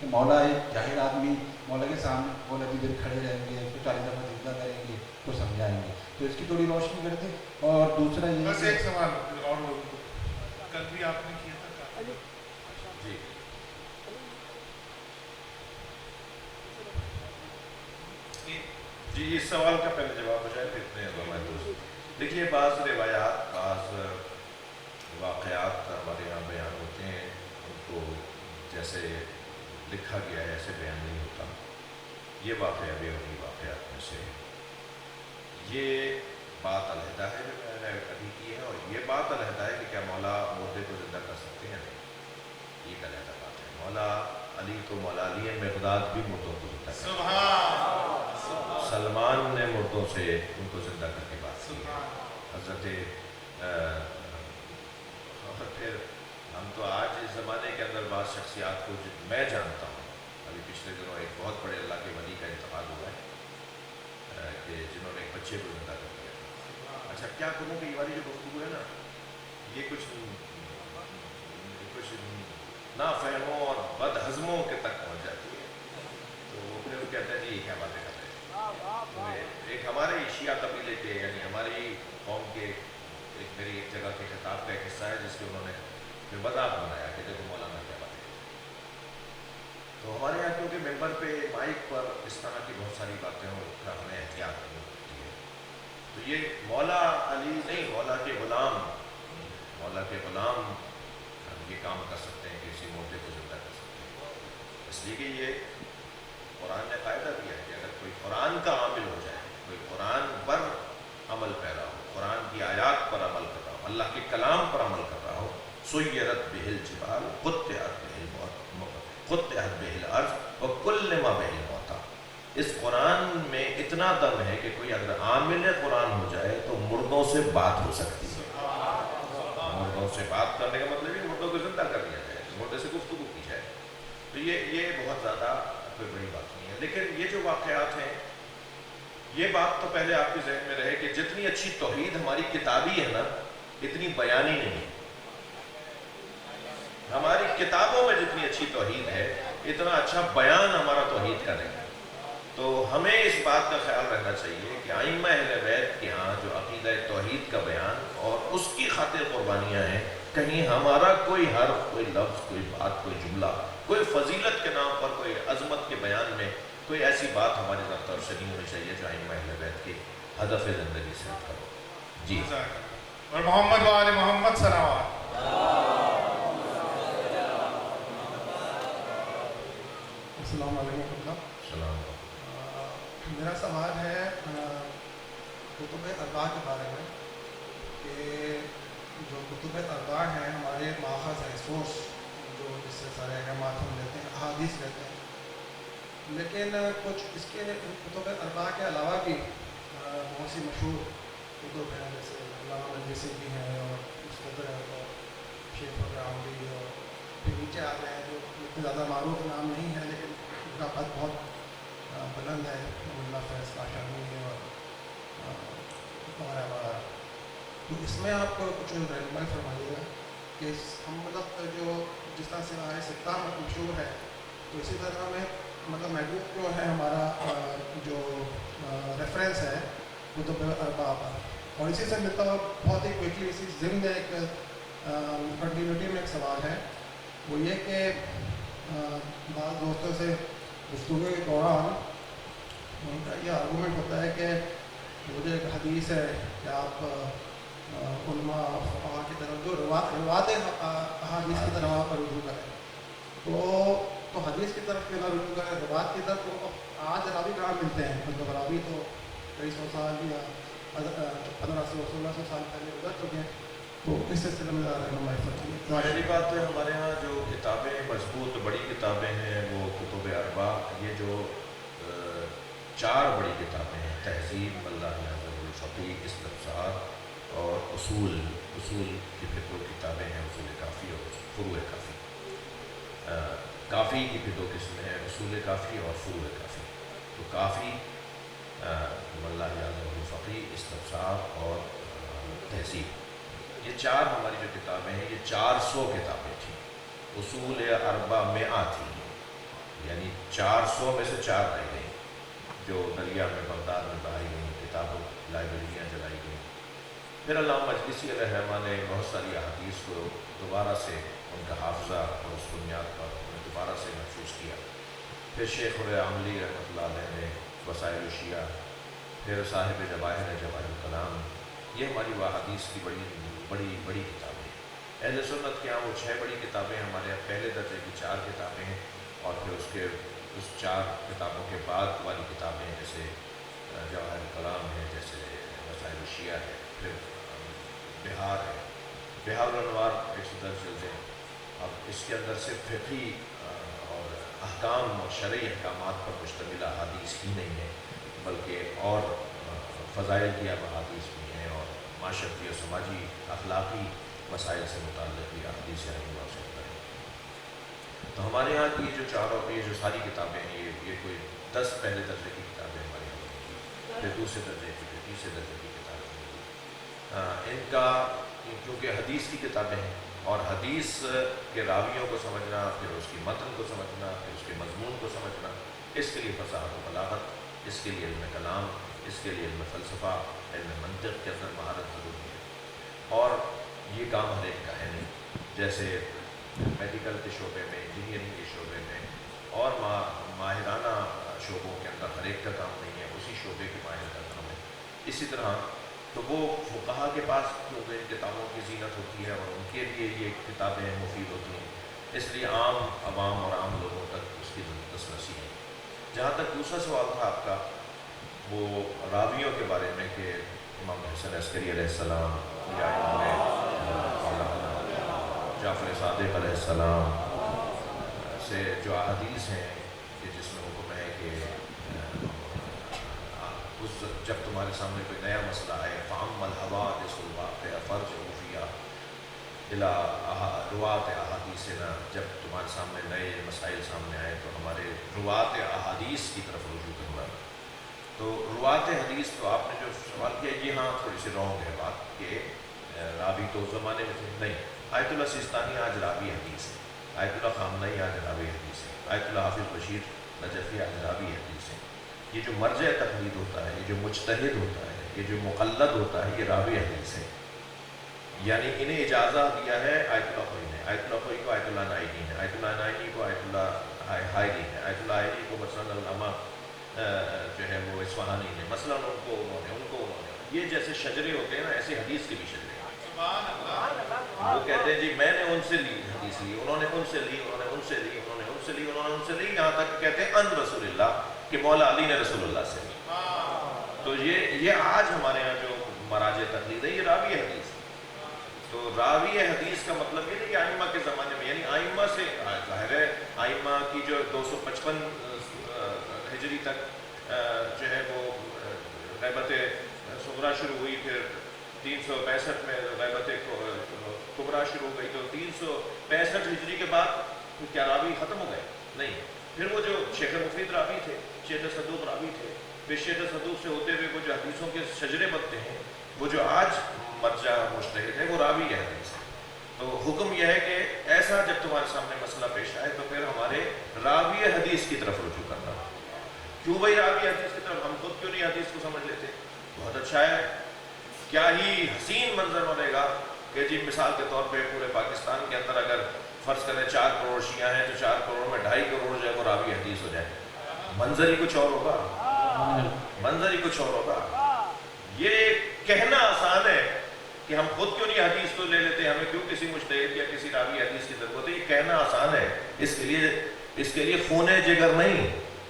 کہ مولا ایک جاہل آدمی مولا کے سامنے مولا کی دیر کھڑے رہیں گے، اس کو 40 دفعہ سجدہ کریں گے تو سمجھائیں گے. تو اس کی تھوڑی روشنی کر دیں. اور دوسرا یہ بس ایک سوال اور کل بھی آپ نے کیا تھا. جی جی اس سوال کا پہلے جواب ہو جائے کتنے ہمارے دوست. دیکھیے بعض روایات بعض واقعات ہمارے یہاں بیان ہوتے ہیں، ان کو جیسے لکھا گیا ہے ایسے بیان نہیں ہوتا. یہ واقعہ بھی وہی واقعات میں سے ہے. یہ بات علیحدہ ہے جو میں نے ابھی کی ہے، اور یہ بات علیحدہ ہے کہ کیا مولا مردے کو زندہ کر سکتے ہیں نہیں. یہ ایک علیحدہ بات ہے. مولا علی تو مولا علی مقداد بھی مردوں کو زندہ کر سلمان نے مردوں سے ان کو زندہ کر کے بات کی ہے. حضرت اور پھر ہم تو آج اس زمانے کے اندر بعض شخصیات کو میں جانتا ہوں. ابھی پچھلے دنوں ایک بہت بڑے اللہ کے ولی کا انتقال ہوا ہے کہ جنہوں نے ایک بچے کو زندہ کر دیا. اچھا کیا کروں کہ یہ والی جو گفتگو ہے نا یہ کچھ نافہموں اور بد ہضموں کے تک پہنچ جاتی ہے. تو وہ پھر کہتے ہیں جی یہ کیا باتیں کر رہے ہیں. ایک ہمارے شیعہ قبیلے کے یعنی ہماری قوم کے ایک میری ایک جگہ کے خطاب کا ایک حصہ ہے جس کے انہوں نے پھر مذاق بنایا کہ دیکھو مولانا کیا باتیں. تو ہمارے یہاں کیونکہ ممبر پہ مائک پر اس طرح کی بہت ساری باتیں ہوں کا ہمیں احتیاط نہیں ہوتی ہے. تو یہ مولا علی نہیں، مولا کے غلام یہ کام کر سکتے ہیں کہ کسی مردے کو زندہ کر سکتے ہیں. اس لیے کہ یہ قرآن نے قاعدہ دیا ہے کہ اگر کوئی قرآن کا عامل ہو جائے، کوئی قرآن پر عمل پیرا ہو، قرآن کی آیات پر عمل کر رہا ہو، اللہ کے کلام پر عمل کر رہا ہو، سیرت بہ الجبال قطعت بہ الارض وکلم بہ الموتیٰ. اس قرآن میں اتنا دم ہے کہ کوئی اگر عامل قرآن ہو جائے تو مردوں سے بات ہو سکتی ہے. مردوں سے بات کرنے کا مطلب ہے مردوں کو زندہ کر دیا جائے، مردے سے گفتگو کی جائے. تو یہ بہت زیادہ کوئی بڑی بات نہیں ہے. لیکن یہ جو واقعات ہیں یہ بات تو پہلے آپ کے ذہن میں رہے کہ جتنی اچھی توحید ہماری کتابی ہے نا اتنی بیانی نہیں ہے. ہماری کتابوں میں جتنی اچھی توحید ہے اتنا اچھا بیان ہمارا توحید کا نہیں ہے. تو ہمیں اس بات کا خیال رکھنا چاہیے کہ ائمہ اہل بیت کے ہاں جو عقیدہ توحید کا بیان اور اس کی خاطر قربانیاں ہیں، کہیں ہمارا کوئی حرف، کوئی لفظ، کوئی بات، کوئی جملہ، کوئی فضیلت کے نام پر، کوئی عظمت کے بیان میں کوئی ایسی بات ہماری طرف سے نہیں ہونی چاہیے جو ائمہ اہل بیت کے ہدف زندگی سے ہٹ کر. جی اور محمد و آل محمد صلوات. السلام علیکم. السلام. میرا سوال ہے کتب اربع کے بارے میں کہ جو کتب اربع ہیں ہمارے ماخذ ہیں، سورس جو جس سے سارے احکامات ہم لیتے ہیں، احادیث لیتے ہیں. لیکن کچھ اس کے کتب اربع کے علاوہ بھی بہت سی مشہور کتب ہیں، جیسے علامہ مجلسی بھی ہیں اور مستدرک اور شیخ الراوی، اور پھر نیچے آ گئے ہیں جو اتنے زیادہ معروف نام نہیں ہے لیکن ان کا قد بہت بلند ہے، اللہ فیض کاشانی اور وغیرہ. تو اس میں آپ کچھ رہنمائی فرمائیے گا کہ ہم مطلب جو جس طرح سے آئے ستہ مشہور ہے تو اسی طرح میں مطلب محبوب جو ہے ہمارا جو ریفرنس ہے کتب اربع پر. اور اسی سے ملتا ہوا بہت ہی کوئکلی اسی ضمن میں ایک کنٹینیوٹی میں ایک سوال ہے، وہ یہ کہ بعض دوستوں سے گفتگو کے دوران ان کا یہ آرگومنٹ ہوتا ہے کہ وہ جو ایک حدیث ہے کہ آپ علماء فقہاء کی طرف جو روایت احادیث کی طرف آپ رجوع کریں تو حدیث کی طرف کیوں نہ رجوع کریں، روایت کی طرف. تو آج راوی کہاں ملتے ہیں؟ مطلب راوی تو کئی سو سال یا 1500 1600 سال پہلے گزر چکے ہیں. تو اس سلسلے میں رہنمائی فرمائیے. پہلی بات ہے ہمارے ہاں جو کتابیں مضبوط بڑی کتابیں ہیں وہ کتب اربع. یہ جو 4 بڑی کتابیں ہیں، تہذیب، ملا حضرت الفقی، استبصار اور اصول کی پھر 2 کتابیں ہیں، اصول کافی اور فروع کافی. کافی کی پھر 2 قسمیں ہیں، اصول کافی اور فروع کافی. تو کافی، ملا حضرت الفقی، استبصار اور تہذیب، یہ 4 ہماری جو کتابیں ہیں یہ 400 کتابیں تھیں. اصول اربع 100 تھی. یعنی 400 میں سے 4 رہ گئی جو دریا میں بغداد میں بہائی گئیں، کتابوں لائبریریاں جلائی گئیں۔ پھر علامہ مجلسی علیہ الرحمہ نے بہت ساری احادیث کو دوبارہ سے ان کا حافظہ اور اس بنیاد پر انہیں دوبارہ سے محفوظ کیا۔ پھر شیخ عملی رحمۃ اللہ علیہ نے وسائل الشیعہ، پھر صاحب جواہر الکلام، یہ ہماری وہ احادیث کی بڑی کتابیں ہیں۔ اہل سنت کے یہاں وہ 6 بڑی کتابیں، ہمارے یہاں پہلے درجے کی 4 کتابیں ہیں، اور پھر اس 4 کتابوں کے بعد والی کتابیں جیسے جواہر الکلام ہے، جیسے وسائل الشیعہ ہے، پھر بہار ہے، بہار الانوار 110 جلدیں ہیں۔ اب اس کے اندر صرف فقہی اور احکام اور شرعی احکامات پر مشتمل احادیث ہی نہیں ہے، بلکہ اور فضائل کی احادیث بھی ہیں، اور معاشرتی اور سماجی اخلاقی مسائل سے متعلق بھی احادیث ہیں۔ تو ہمارے یہاں کی یہ جو ساری کتابیں ہیں، یہ کوئی 10 پہلے درجے کی کتابیں ہمارے یہاں ہیں، پھر دوسرے درجے کی، پھر تیسرے درجے کی کتابیں ہیں۔ ان کا کیونکہ حدیث کی کتابیں ہیں، اور حدیث کے راویوں کو سمجھنا، پھر اس کی متن کو سمجھنا، پھر اس کے مضمون کو سمجھنا، اس کے لیے فصاحت و بلاغت، اس کے لیے علم کلام، اس کے لیے علم فلسفہ، علم منطق کے اندر مہارت ضروری ہے، اور یہ کام ہر ایک کا ہے نہیں۔ جیسے میڈیکل کے شعبے میں، انجینئرنگ کے شعبے میں، اور ماہرانہ شعبوں کے اندر ہر ایک کا کام نہیں ہے، اسی شعبے کے ماہر کا کام ہے۔ اسی طرح تو وہ فقہا کے پاس کیونکہ ان کتابوں کی زینت ہوتی ہے، اور ان کے لیے یہ کتابیں مفید ہوتی ہیں، اس لیے عام عوام اور عام لوگوں تک اس کی دسترسی ہے۔ جہاں تک دوسرا سوال تھا آپ کا، وہ راویوں کے بارے میں کہ امام حسن عسکری علیہ السلام یا جعفر صادق علیہ السلام سے جو احادیث ہیں کہ جس میں حکم ہے کہ جب تمہارے سامنے کوئی نیا مسئلہ ہے، فَعَمَّ الْحَوَادِثُ الْوَاقِعَةُ فَارْجِعُوا فِيهَا إِلَىٰ رُوَاةِ أَحَادِيثِنَا، جب تمہارے سامنے نئے مسائل سامنے آئے تو ہمارے رواة احادیث کی طرف رجوع کرنا۔ تو رواة حدیث تو آپ نے جو سوال کیا، یہ ہاں تھوڑی سی رونگ ہے بات کہ راوی تو اس زمانے میں تھے، نہیں۔ آیت اللہ سیستانی آج راوی حدیث ہے، آیت اللہ خامنئی آج راوی حدیث ہے، آیت اللہ حافظ بشیر نجفی آج راوی حدیث ہے۔ یہ جو مرجع تقلید ہوتا ہے، یہ جو مجتہد ہوتا ہے، یہ جو مقلد ہوتا ہے، یہ راوی حدیث ہے۔ یعنی انہیں اجازت دیا ہے آیت اللہ خوئی نے، آیت اللہ خوئی کو آیت اللہ نائینی ہے، آیت اللہ نائینی کو آیت اللہ حائری ہے، آیت اللہ حائری کو مثلاً علامہ جو ہے وہ اصفہانی نے، مثلاً ان کو یہ جیسے شجرے ہوتے ہیں نا، ایسے حدیث کے بھی شجرے ہیں۔ وہ کہتے ہیں جی میں نے ان سے لی حدیث لی، انہوں نے ان سے لی، انہوں نے ان سے لی، انہوں نے ان سے لی، انہوں نے ان سے لی، یہاں تک کہتے ہیں ان رسول اللہ کہ مولا علی نے رسول اللہ سے لی۔ تو یہ آج ہمارے یہاں جو مراجع تقلید ہے، یہ راوی حدیث ہے۔ تو راوی حدیث کا مطلب یہ نہیں کہ ائمہ کے زمانے میں، یعنی ائمہ سے ظاہر ہے ائمہ کی جو 255 ہجری تک جو ہے وہ غیبت صغریٰ شروع ہوئی، پھر 365 میں غیبت کبریٰ شروع ہو گئی، تو 365 ہجری کے بعد کیا راوی ختم ہو گئے؟ نہیں۔ پھر وہ جو شیخ مفید راوی تھے، شیخ صدوق راوی تھے، پھر شیخ صدوق سے ہوتے ہوئے وہ جو حدیثوں کے شجرے بنتے ہیں، وہ جو آج مرجع مجتہد ہے وہ راوی حدیث ہے۔ تو حکم یہ ہے کہ ایسا جب تمہارے سامنے مسئلہ پیش آئے تو پھر ہمارے راوی حدیث کی طرف رجوع کرنا۔ کیوں بھائی راوی حدیث کی طرف؟ ہم خود کیوں نہیں حدیث کو سمجھ لیتے؟ بہت اچھا ہے، کیا ہی حسین منظر بنے گا کہ جی مثال کے طور پہ پورے پاکستان کے اندر اگر فرض کریں 4 کروڑ شیعہ ہیں تو 4 کروڑ میں 2.5 کروڑ جو ہے وہ راوی حدیث ہو جائے۔ منظر ہی کچھ اور ہوگا، منظر ہی کچھ اور ہوگا۔ یہ کہنا آسان ہے کہ ہم خود کیوں نہیں حدیث کو لے لیتے، ہمیں کیوں کسی مجتہد یا کسی راوی حدیث کی ضرورت ہے، یہ کہنا آسان ہے۔ اس کے لیے خون جگر نہیں،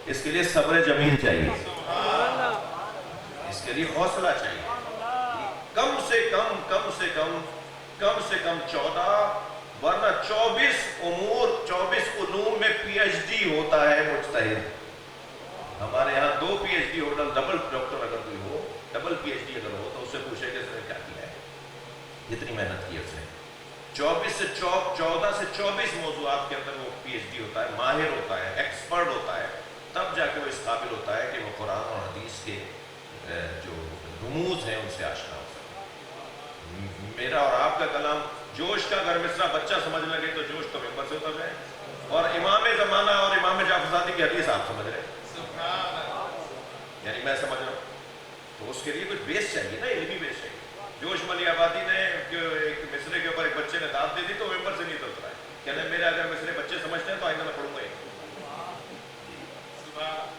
اس کے لیے صبر جمیل چاہیے، اس کے لیے حوصلہ چاہیے۔ کم سے کم 14 ورنہ 24 امور 24 علوم میں پی ایچ ڈی ہوتا ہے مجتہد۔ ہمارے یہاں 2 P H D holder, double doctor اگر کوئی ہو، ڈبل پی ایچ ڈی اگر ہو تو اس سے پوچھے کہ اس نے کیا کیا ہے، جتنی محنت کی اس نے۔ 14 سے 24 موضوعات کے اندر وہ پی ایچ ڈی ہوتا ہے، ماہر ہوتا ہے، ایکسپرٹ ہوتا ہے، تب جا کے وہ اس قابل ہوتا ہے کہ وہ قرآن اور حدیث کے جو رموز ہیں ان سے آشنا ہو سکے۔ میرا اور آپ کا کلام جوش کا اگر مصرع بچہ سمجھ لگے تو جوش تو ممبر سے اتر جائے. اور امام زمانہ اور امام جعفر صادق کی حدیث آپ سمجھ رہے ہیں, یعنی میں سمجھ رہا ہوں, تو اس کے لیے کچھ بیس چاہیے نا, علمی بیس چاہیے. جوش ملی آبادی نے ایک مصرے کے اوپر ایک بچے نے داد دے دی تو ممبر سے نہیں اترا ہے, کہنے میرے اگر مصرے بچے سمجھتے ہیں تو آئندہ میں پڑھوں گا ہی.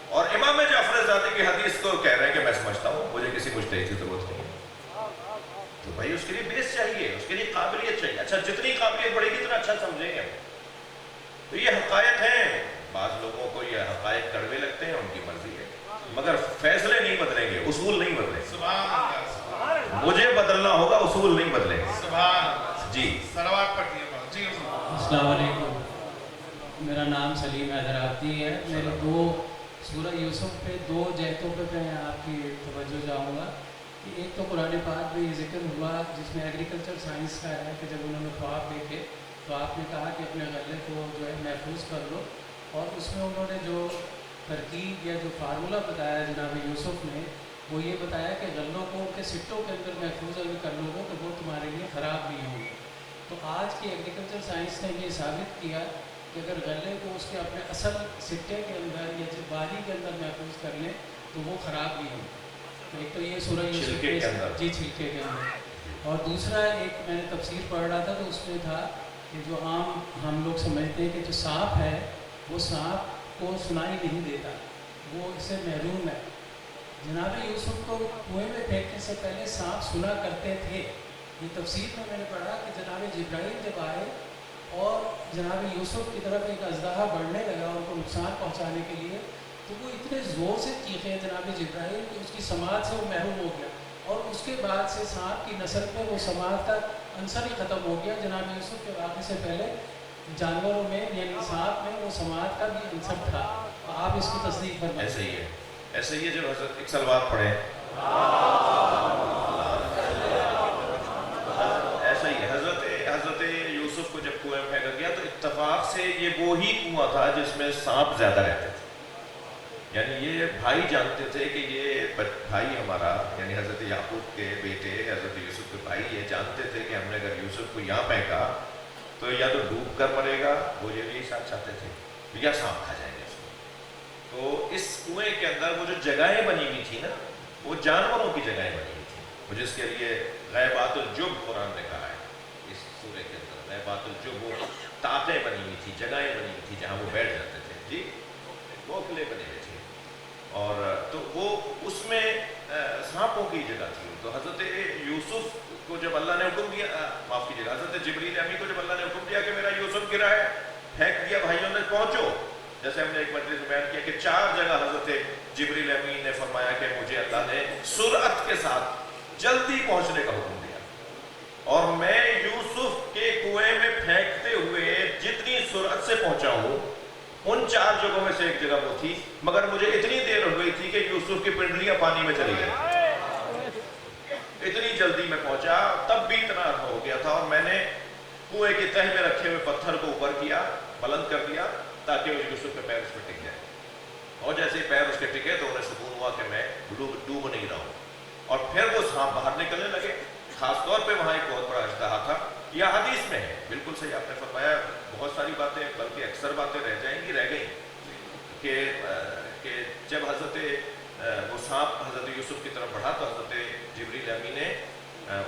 اور امام جعفر صادق کی حدیث کو کہہ رہے ہیں کہ میں سمجھتا ہوں, مجھے کسی مجتہد کی ضرورت نہیں ہے. تو بھائی اس کے لیے بیس چاہیے, اس کے لیے قابلیت چاہیے. اچھا جتنی قابلیت بڑھے گی اتنا اچھا سمجھیں گے. تو یہ حقائق ہیں, بعض لوگوں کو یہ حقائق کڑوے لگتے ہیں, ان کی مرضی ہے, مگر فیصلے نہیں بدلیں گے, اصول نہیں بدلیں گے. مجھے بدلنا ہوگا, اصول نہیں بدلیں گے. جی صلوات پڑھیے. جی السلام علیکم, میرا نام سلیم حیدرآبادی ہے. میرے دو سورہ یوسف پہ دو جہتوں پہ میں آپ کی توجہ چاہوں گا کہ ایک تو قرآن پاک میں یہ ذکر ہوا جس میں ایگریکلچر سائنس کا ہے کہ جب انہوں نے خواب دیکھے تو آپ نے کہا کہ اپنے غلے کو جو ہے محفوظ کر لو, اور اس میں انہوں نے جو ترکیب یا جو فارمولہ بتایا جناب یوسف نے, وہ یہ بتایا کہ غلوں کو کے سٹوں کے اندر محفوظ اگر کر لو گے تو وہ تمہارے لیے خراب نہیں ہوں گے. تو آج کی ایگریکلچر سائنس نے یہ ثابت کیا کہ اگر غلے کو اس کے اپنے اصل سٹے کے اندر یا بالی کے اندر محفوظ کر لیں تو وہ خراب نہیں ہوں. تو ایک تو یہ سورہ یوسف کے جی چھلکے کے اندر, اور دوسرا ایک میں نے تفسیر پڑھ رہا تھا تو اس میں تھا کہ جو عام ہم لوگ سمجھتے ہیں کہ جو سانپ ہے وہ سانپ کو سنائی نہیں دیتا, وہ اس سے محروم ہے. جناب یوسف کو کنویں میں پھینکنے سے پہلے سانپ سنا کرتے تھے. یہ تفسیر میں نے پڑھا کہ جناب جبرائیل جب آئے اور جناب یوسف کی طرف ایک اژدہا بڑھنے لگا ان کو نقصان پہنچانے کے لیے, تو وہ اتنے زور سے چیخے جناب جبرائیل کہ اس کی سماعت سے وہ محروم ہو گیا, اور اس کے بعد سے سانپ کی نسل پہ وہ سماعت کا عنصر ہی ختم ہو گیا. جناب یوسف کے واقعے سے پہلے جانوروں میں یعنی سانپ میں وہ سماعت کا بھی عنصر تھا. آپ اس کی تصدیق فرمائیں. ایسے ہی ہے, ایسے ہی ہے. جو حضرت ایک صلوات پڑھیں, ایسا ہی ہے. حضرت یوسف کو جب کنویں میں پھینکا گیا تو اتفاق سے یہ وہی کنواں تھا جس میں سانپ زیادہ رہتے تھے. یعنی یہ بھائی جانتے تھے کہ یہ بھائی ہمارا, یعنی حضرت یعقوب کے بیٹے حضرت یوسف کے بھائی یہ جانتے تھے کہ ہم نے اگر یوسف کو یہاں پھینکا تو یا تو ڈوب کر مرے گا, وہ یہ بھی ساتھ چاہتے تھے, یا سانپ کھا جائیں گے اس کو. تو اس کنویں کے اندر وہ جو جگہیں بنی ہوئی تھی نا, وہ جانوروں کی جگہیں بنی ہوئی تھیں, وہ جس کے لیے غیبات الجب قرآن نے کہا ہے اس سورے کے اندر. غیبات الجب وہ طاقیں بنی ہوئی تھی, جگہیں بنی ہوئی تھی جہاں وہ بیٹھ جاتے تھے. جی گھونسلے بنے ہوئے تھے, اور تو وہ اس میں سانپوں کی جگہ تھی. تو حضرت یوسف کو جب اللہ نے حکم دیا, معاف کیجیے گا, حضرت جبریل امی کو جب اللہ نے حکم دیا کہ میرا یوسف گرا ہے, پھینک دیا بھائیوں نے, پہنچو. جیسے ہم نے ایک مجلس میں بیان کیا کہ 4 جگہ حضرت جبریل امین نے فرمایا کہ مجھے اللہ نے سرعت کے ساتھ جلدی پہنچنے کا حکم دیا, اور میں یوسف کے کنویں میں پھینکتے ہوئے جتنی سرعت سے پہنچا ہوں ان 4 جگہوں میں سے ایک جگہ وہ تھی, مگر مجھے اتنی دیر ہو گئی تھی کہ یوسف کی پنڈلیاں پانی میں چلی گئی. اتنی جلدی میں پہنچا, تب بھی اتنا ہو گیا تھا, اور میں نے کنویں کے تہہ میں رکھے ہوئے پتھر کو اوپر کیا, بلند کر دیا تاکہ یوسف کے پیر اس پہ ٹک جائے. اور جیسے ہی پیر اس کے ٹکے تو انہیں سکون ہوا کہ میں ڈوب نہیں رہا ہوں. اور پھر وہ سانپ باہر نکلنے لگے. خاص طور پہ وہاں ایک بہت بڑا اژدہا تھا. یہ حدیث میں ہے, بالکل صحیح آپ نے فرمایا. بہت ساری باتیں, بلکہ اکثر باتیں رہ جائیں گی, رہ گئیں کہ جب حضرت وہ سانپ حضرت یوسف کی طرف بڑھا تو حضرت جبریل امی نے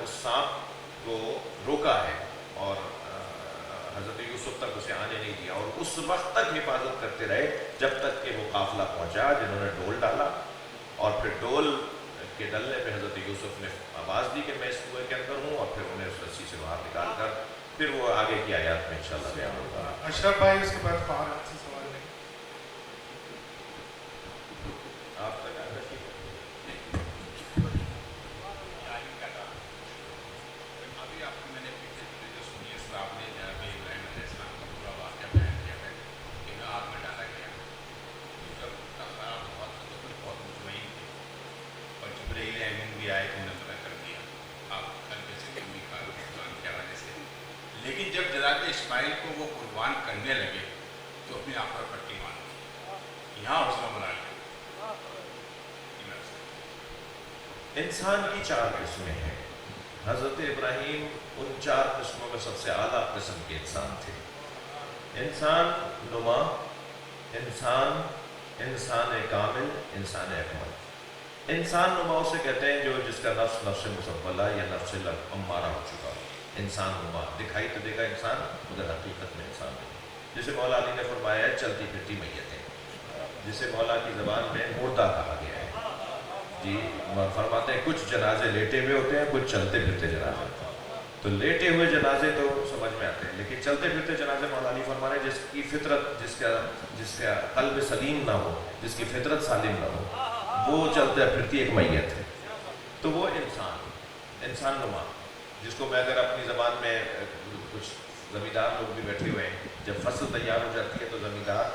اس سانپ کو روکا ہے اور حضرت یوسف تک اسے آنے نہیں دیا, اور اس وقت تک حفاظت کرتے رہے جب تک کہ وہ قافلہ پہنچا جنہوں نے ڈول ڈالا. اور پھر ڈول کے ڈلنے پہ حضرت یوسف نے آواز دی کہ میں اس کنویں کے اندر ہوں, اور پھر انہیں اس رسی سے باہر نکال کر پھر وہ آگے کی آیات میں انشاءاللہ بیان ہوگا. اشرف بھائی اس کے بعد فہد سے سوال لیں. آپ تک آ رکھیے. ابھی آپ کو میں نے پیچھے جو سنی اسلام نے جناب ابراہیم علیہ السلام کا پورا واقعہ بیان کیا ہے کہ میں آگ میں ڈالا گیا. جب تخارا بہت مطمئن تھے, اور جبرائیل امین بھی آئے تو انہیں منع کر دیا آپ قلبے سے کیوں نہیں کھا قربان کے حوالے سے. لیکن جب جناب اسماعیل کو وہ قربان کرنے لگے تو اپنی آنکھ پر پٹی مار یہاں حوصلہ بنا لیا. انسان کی 4 قسمیں ہیں. حضرت ابراہیم ان 4 قسموں میں سب سے اعلیٰ قسم کے انسان تھے. انسان نما، انسان کامل، انسان اکمل. انسان نما اسے کہتے ہیں جو جس کا نفس مسبلہ یا نفس امارہ ہو چکا. انسان نما دکھائی تو دے گا انسان، مگر حقیقت میں انسان نہیں. جسے مولا علی نے فرمایا ہے چلتی پھرتی میتیں، جسے مولا کی زبان میں مردہ کہا گیا ہے. جی فرماتے ہیں کچھ جنازے لیٹے ہوئے ہوتے ہیں، کچھ چلتے پھرتے جنازے ہوتے ہیں. تو لیٹے ہوئے جنازے تو سمجھ میں آتے ہیں، لیکن چلتے پھرتے جنازے مولا علی فرما رہے ہیں جس کی فطرت، جس کا قلب سلیم نہ ہو، جس کی فطرت سالم نہ ہو، وہ چلتے پھرتی ایک میت ہے. تو وہ انسان نما، جس کو میں اگر اپنی زبان میں، کچھ زمیندار لوگ بھی بیٹھے ہوئے ہیں، جب فصل تیار ہو جاتی ہے تو زمیندار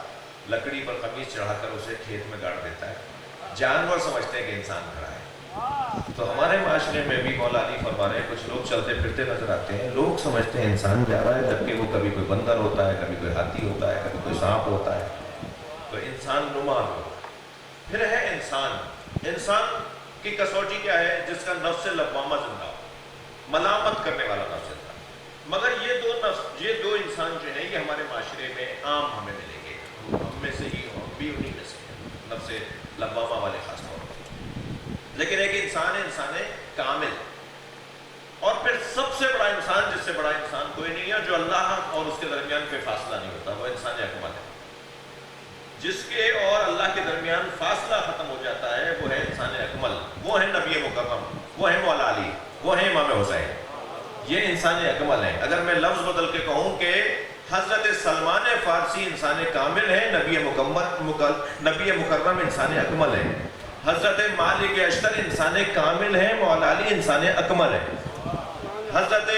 لکڑی پر قمیص چڑھا کر اسے کھیت میں گاڑ دیتا ہے. جانور سمجھتے ہیں کہ انسان کھڑا ہے. تو ہمارے معاشرے میں بھی مولا علی فرما رہے ہیں کچھ لوگ چلتے پھرتے نظر آتے ہیں، لوگ سمجھتے ہیں انسان جا رہا ہے، جبکہ وہ کبھی کوئی بندر ہوتا ہے، کبھی کوئی ہاتھی ہوتا ہے، کبھی کوئی سانپ ہوتا ہے. تو انسان نما لوگ. پھر ہے انسان کی کسوٹی کیا ہے؟ جس کا نفس لوامہ زندہ ہو، ملامت کرنے والا نفس زندہ. مگر یہ دو انسان جو ہیں یہ ہمارے معاشرے میں عام ہمیں ملیں گے. ہم میں سے ہی ہوں، بھی انہی میں سے ہیں، نفس لوامہ والے خاص طور پر. لیکن ایک انسان کامل، اور پھر سب سے بڑا انسان، جس سے بڑا انسان کوئی نہیں ہے، جو اللہ اور اس کے درمیان کوئی فاصلہ نہیں ہوتا، وہ انسان اکمل ہے. جس کے اور اللہ کے درمیان فاصلہ ختم ہو جاتا ہے وہ ہے انسان اکمل. وہ ہے نبی مکرم، وہ ہے مولا علی، وہ ہے امام حسین. یہ انسان اکمل ہے. اگر میں لفظ بدل کے کہوں کہ حضرت سلمان فارسی انسان کامل ہے، نبی مکرم انسان اکمل ہے. حضرت مالک اشتر انسان کامل ہے، مولا علی انسان اکمل ہے. حضرت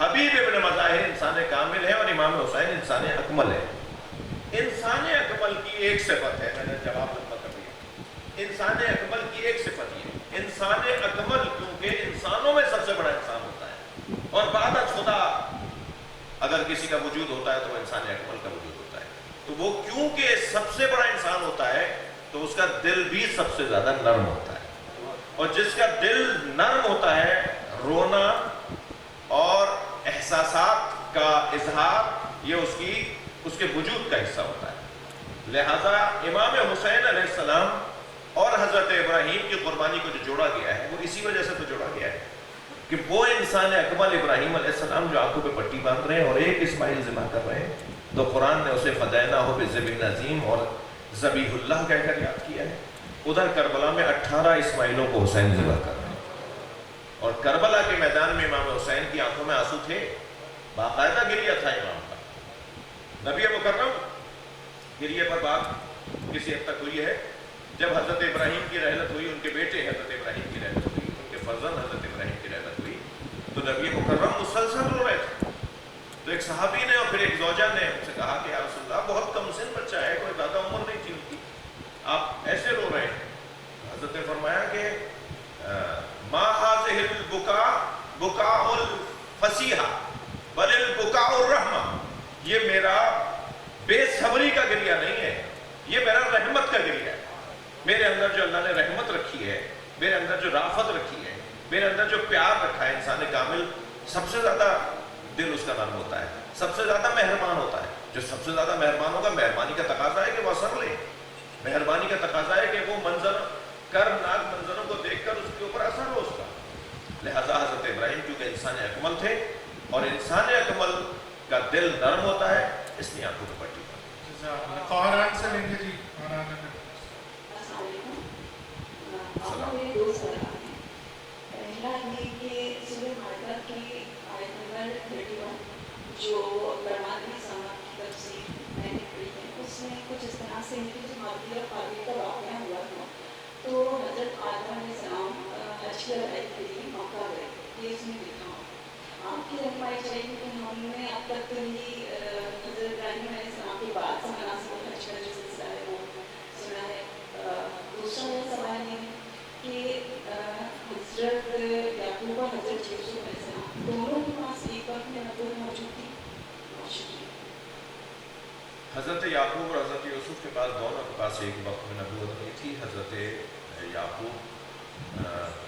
حبیب ابن مظاہر انسان کامل ہے، اور امام حسین انسان اکمل ہے. انسان اکمل کی ایک صفت ہے، میں نے جواب لمبا کر دیا. انسان اکمل کی ایک صفت یہ ہے، انسان اکمل کیونکہ انسانوں میں سب سے بڑا انسان ہوتا ہے، اور بعد از خدا اگر کسی کا وجود ہوتا ہے تو وہ انسان اکمل کا وجود ہوتا ہے. تو وہ کیونکہ سب سے بڑا انسان ہوتا ہے تو اس کا دل بھی سب سے زیادہ نرم ہوتا ہے. اور جس کا دل نرم ہوتا ہے، رونا اور احساسات کا اظہار یہ اس کے وجود کا حصہ ہوتا ہے. لہذا امام حسین علیہ السلام اور حضرت ابراہیم کی قربانی کو جو جوڑا گیا ہے وہ اسی وجہ سے تو جوڑا گیا ہے کہ وہ انسان اکمل ابراہیم علیہ السلام جو آنکھوں پہ پٹی باندھ رہے ہیں اور ایک اسماعیل ذبح کر رہے ہیں، تو قرآن نے اسے فدیناہ بذبح عظیم اور ذبیح اللہ کہہ کر یاد کیا ہے. ادھر کربلا میں 18 اسماعیلوں کو حسین ذبح کر رہے ہیں، اور کربلا کے میدان میں امام حسین کی آنکھوں میں آنسو تھے، باقاعدہ گریہ تھا امام کا. نبی مکرم گریہ پر بات کسی حد تک ہوئی ہے. جب حضرت ابراہیم کی رحلت ہوئی، ان کے بیٹے حضرت ابراہیم کی رحلت ہوئی، ان کے فرزند حضرت ابراہیم کی رحلت ہوئی، تو نبی مکرم مسلسل رو رہے تھے. تو ایک صحابی نے اور پھر ایک زوجہ نے ان سے کہا کہ یا رسول اللہ، بہت کم سن بچہ ہے، کوئی زیادہ عمر نہیں تھی ان کی، آپ ایسے رو رہے ہیں. حضرت نے فرمایا کہ ما هذه البکاء بکاء الفصیحہ بل البکاء الرحمہ. یہ میرا بے صبری کا گریہ نہیں ہے، یہ میرا رحمت کا گریہ ہے. میرے اندر جو اللہ نے رحمت رکھی ہے، میرے اندر جو رافت رکھی ہے، میرے اندر جو پیار رکھا ہے، انسان کامل سب سے زیادہ دل اس کا نرم ہوتا ہے، سب سے زیادہ مہربان ہوتا ہے. جو سب سے زیادہ مہربان ہوگا، مہربانی کا تقاضا ہے کہ وہ اثر لے، مہربانی کا تقاضا ہے کہ وہ کرناک منظروں کو دیکھ کر اس کے اوپر اثر ہو اس کا. لہذا حضرت ابراہیم کیونکہ انسان اکمل تھے، اور انسان اکمل کا دل نرم ہوتا ہے، اس لیے آنکھوں کو پٹی. قرآن سے لیں گے جی. میرے 2 سوال ہیں. پہلا یہ کہ سورہ مائدہ کی آیت نمبر 31 جو برمادی سماعت کی تفسیر میں نے پڑھی ہے، اس میں کچھ اس طرح سے ہے کہ جو ہابیل اور قابیل کا واقعہ ہوا تھا تو حضرت آدم علیہ السلام حج کی ادائیگی کے لیے موقع گئے، یہ اس میں لکھا ہو. آپ کی رہنمائی چاہیے کہ ہم نے اب تک تو ہی حضرت ابراہیم علیہ السلام کے بعد سے مناسب حج کا جو سلسلہ ہے وہ سنا ہے. دوسرا میرا سوال یہ ہے کہ حضرت یعقوب اور حضرت یوسف علیہ السلام دونوں کے پاس ایک وقت میں نبوت موجود تھی. حضرت یعقوب اور حضرت یوسف کے پاس دونوں کے پاس ایک وقت میں نبوت نہیں تھی. حضرت یعقوب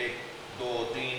1 2 3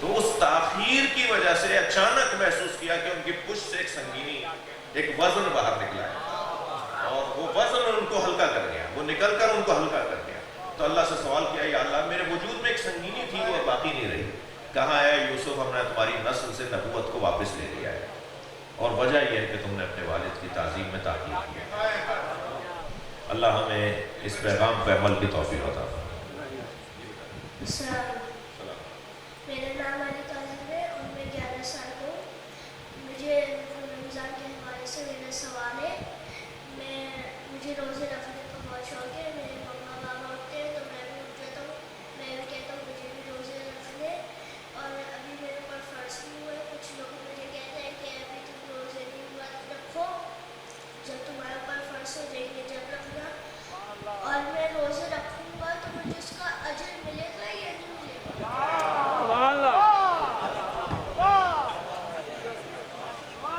تو اس تاخیر کی وجہ سے اچانک محسوس کیا کہ ان کی پشت سے ایک سنگینی، ایک وزن باہر نکلا ہے، اور وہ وزن ان کو ہلکا کر گیا، وہ نکل کر ان کو ہلکا کر گیا۔ تو اللہ سے سوال کیا، یا اللہ میرے وجود میں ایک سنگینی تھی وہ باقی نہیں رہی، کہاں ہے یوسف، ہم نے تمہاری نسل سے نبوت کو واپس لے لیا ہے، اور وجہ یہ ہے کہ تم نے اپنے والد کی تعظیم میں تاخیر کیا۔ اللہ ہمیں اس پیغام پہ عمل کی توفیق عطا فرمائے۔ میرا نام علی طاہر ہے اور میں 11 سال کا ہوں۔ مجھے رمضان کے حوالے سے میرا سوال ہے، مجھے روزے رکھنے کا بہت شوق ہے، میرے مما بابا اٹھتے ہیں تو میں بھی اٹھ جاتا ہوں، میں بھی کہتا ہوں مجھے بھی روزے رکھنے، اور ابھی میرے اوپر فرض نہیں ہوا ہے۔ کچھ لوگ مجھے کہتے ہیں کہ ابھی تم روزے نہیں ہوا رکھو، جب تمہارے اوپر فرض ہو جائیں گے جب رکھنا، اور میں روزے رکھوں گا تو مجھے اس کا اجر ملے گا یا نہیں ملے گا؟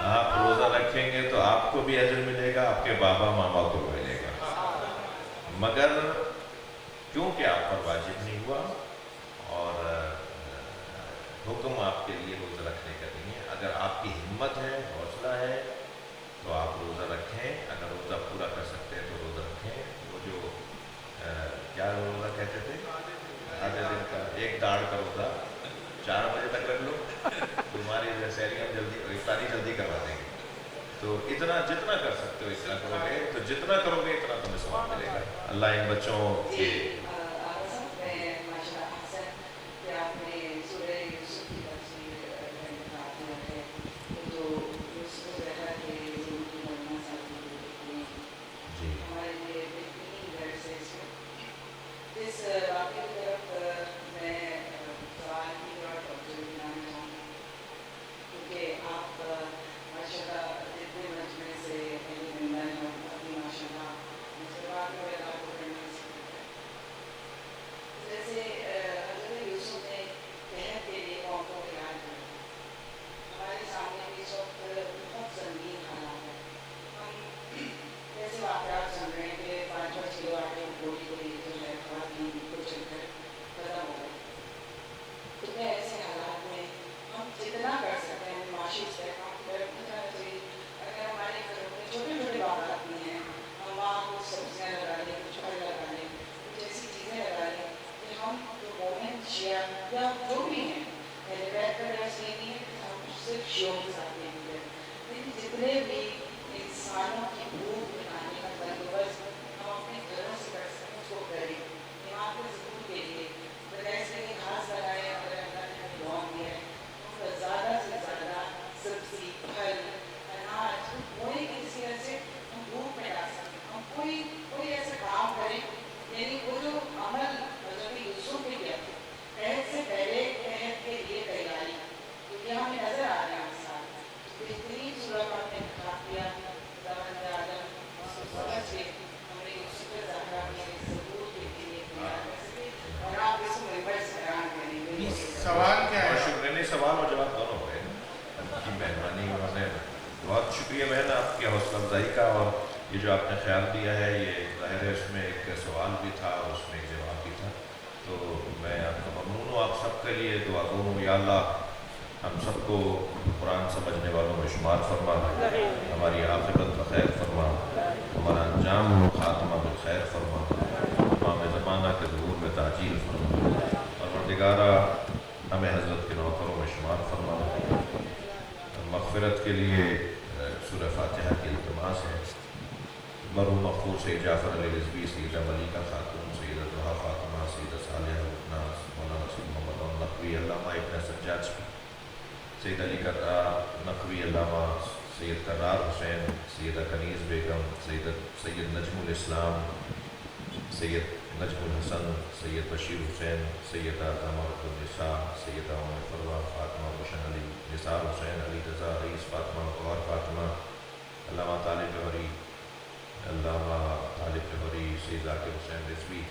آپ روزہ رکھیں گے تو آپ کو بھی اجر ملے گا، آپ کے بابا ماما کو بھی ملے گا، مگر کیونکہ آپ پر واجب نہیں ہوا اور حکم آپ کے لیے روزہ رکھنے کا نہیں ہے، اگر آپ کی ہمت ہے، حوصلہ ہے تو آپ روزہ رکھیں، اگر روزہ پورا کر سکتے ہیں تو روزہ رکھیں۔ وہ جو کیا روزہ کہتے تھے، آدھے دن کا، ایک داڑھ کا روزہ 4 بجے تک رکھ لو، تمہاری سحری ہم جلدی، افطاری جلدی کروا دیں گے، تو اتنا جتنا کر سکتے ہو اتنا کرو گے، تو جتنا کرو گے اتنا تمہیں ثواب ملے گا۔ اللہ ان بچوں کے سوال کیا ہے؟ سوال اور جواب دونوں ہو گئے کی مہربانی، انہوں نے بہت شکریہ بہن آپ کی حوصلہ افزائی کا، اور یہ جو آپ نے خیال دیا ہے یہ ظاہر ہے اس میں ایک سوال بھی تھا اور اس میں ایک جواب بھی تھا، تو میں آپ کا ممنون ہوں، آپ سب کے لیے دعا گو ہوں، یا اللہ ہم سب کو قرآن سمجھنے والوں میں شمار فرما، ہماری عاقبت بخیر فرما، ہمارا انجام و خاتمہ بخیر فرما، امام زمانہ کے ظہور میں تعجیل فرما، اور پروردگارا ہمیں حضرت کے نوکروں میں شمار فرما۔ مغفرت کے لیے سورہ فاتحہ کی التماس ہے۔ مرحوم مغفور سید جعفر علی رضوی، سیدہ ملیکہ خاتون، سیدہ ضحیٰ فاطمہ، سیدہ صالحہ لبناس، مولانا سید محمد نقوی، علامہ ابن سجاد، سید علی کرار نقوی، علامہ سید کرار حسین، سیدہ کنیز بیگم، سید نجم الاسلام، سید نجم الحسن، سید بشیر حسین، سیدہ زمرۃ النساء، سیدہ ام فروا، فاطمہ روشن علی، نثار حسین، علی رضا، رئیس فاطمہ، غور فاطمہ، علامہ طالب جوہری، علامہ طالب جوہری، سید ذاکر حسین رضوی۔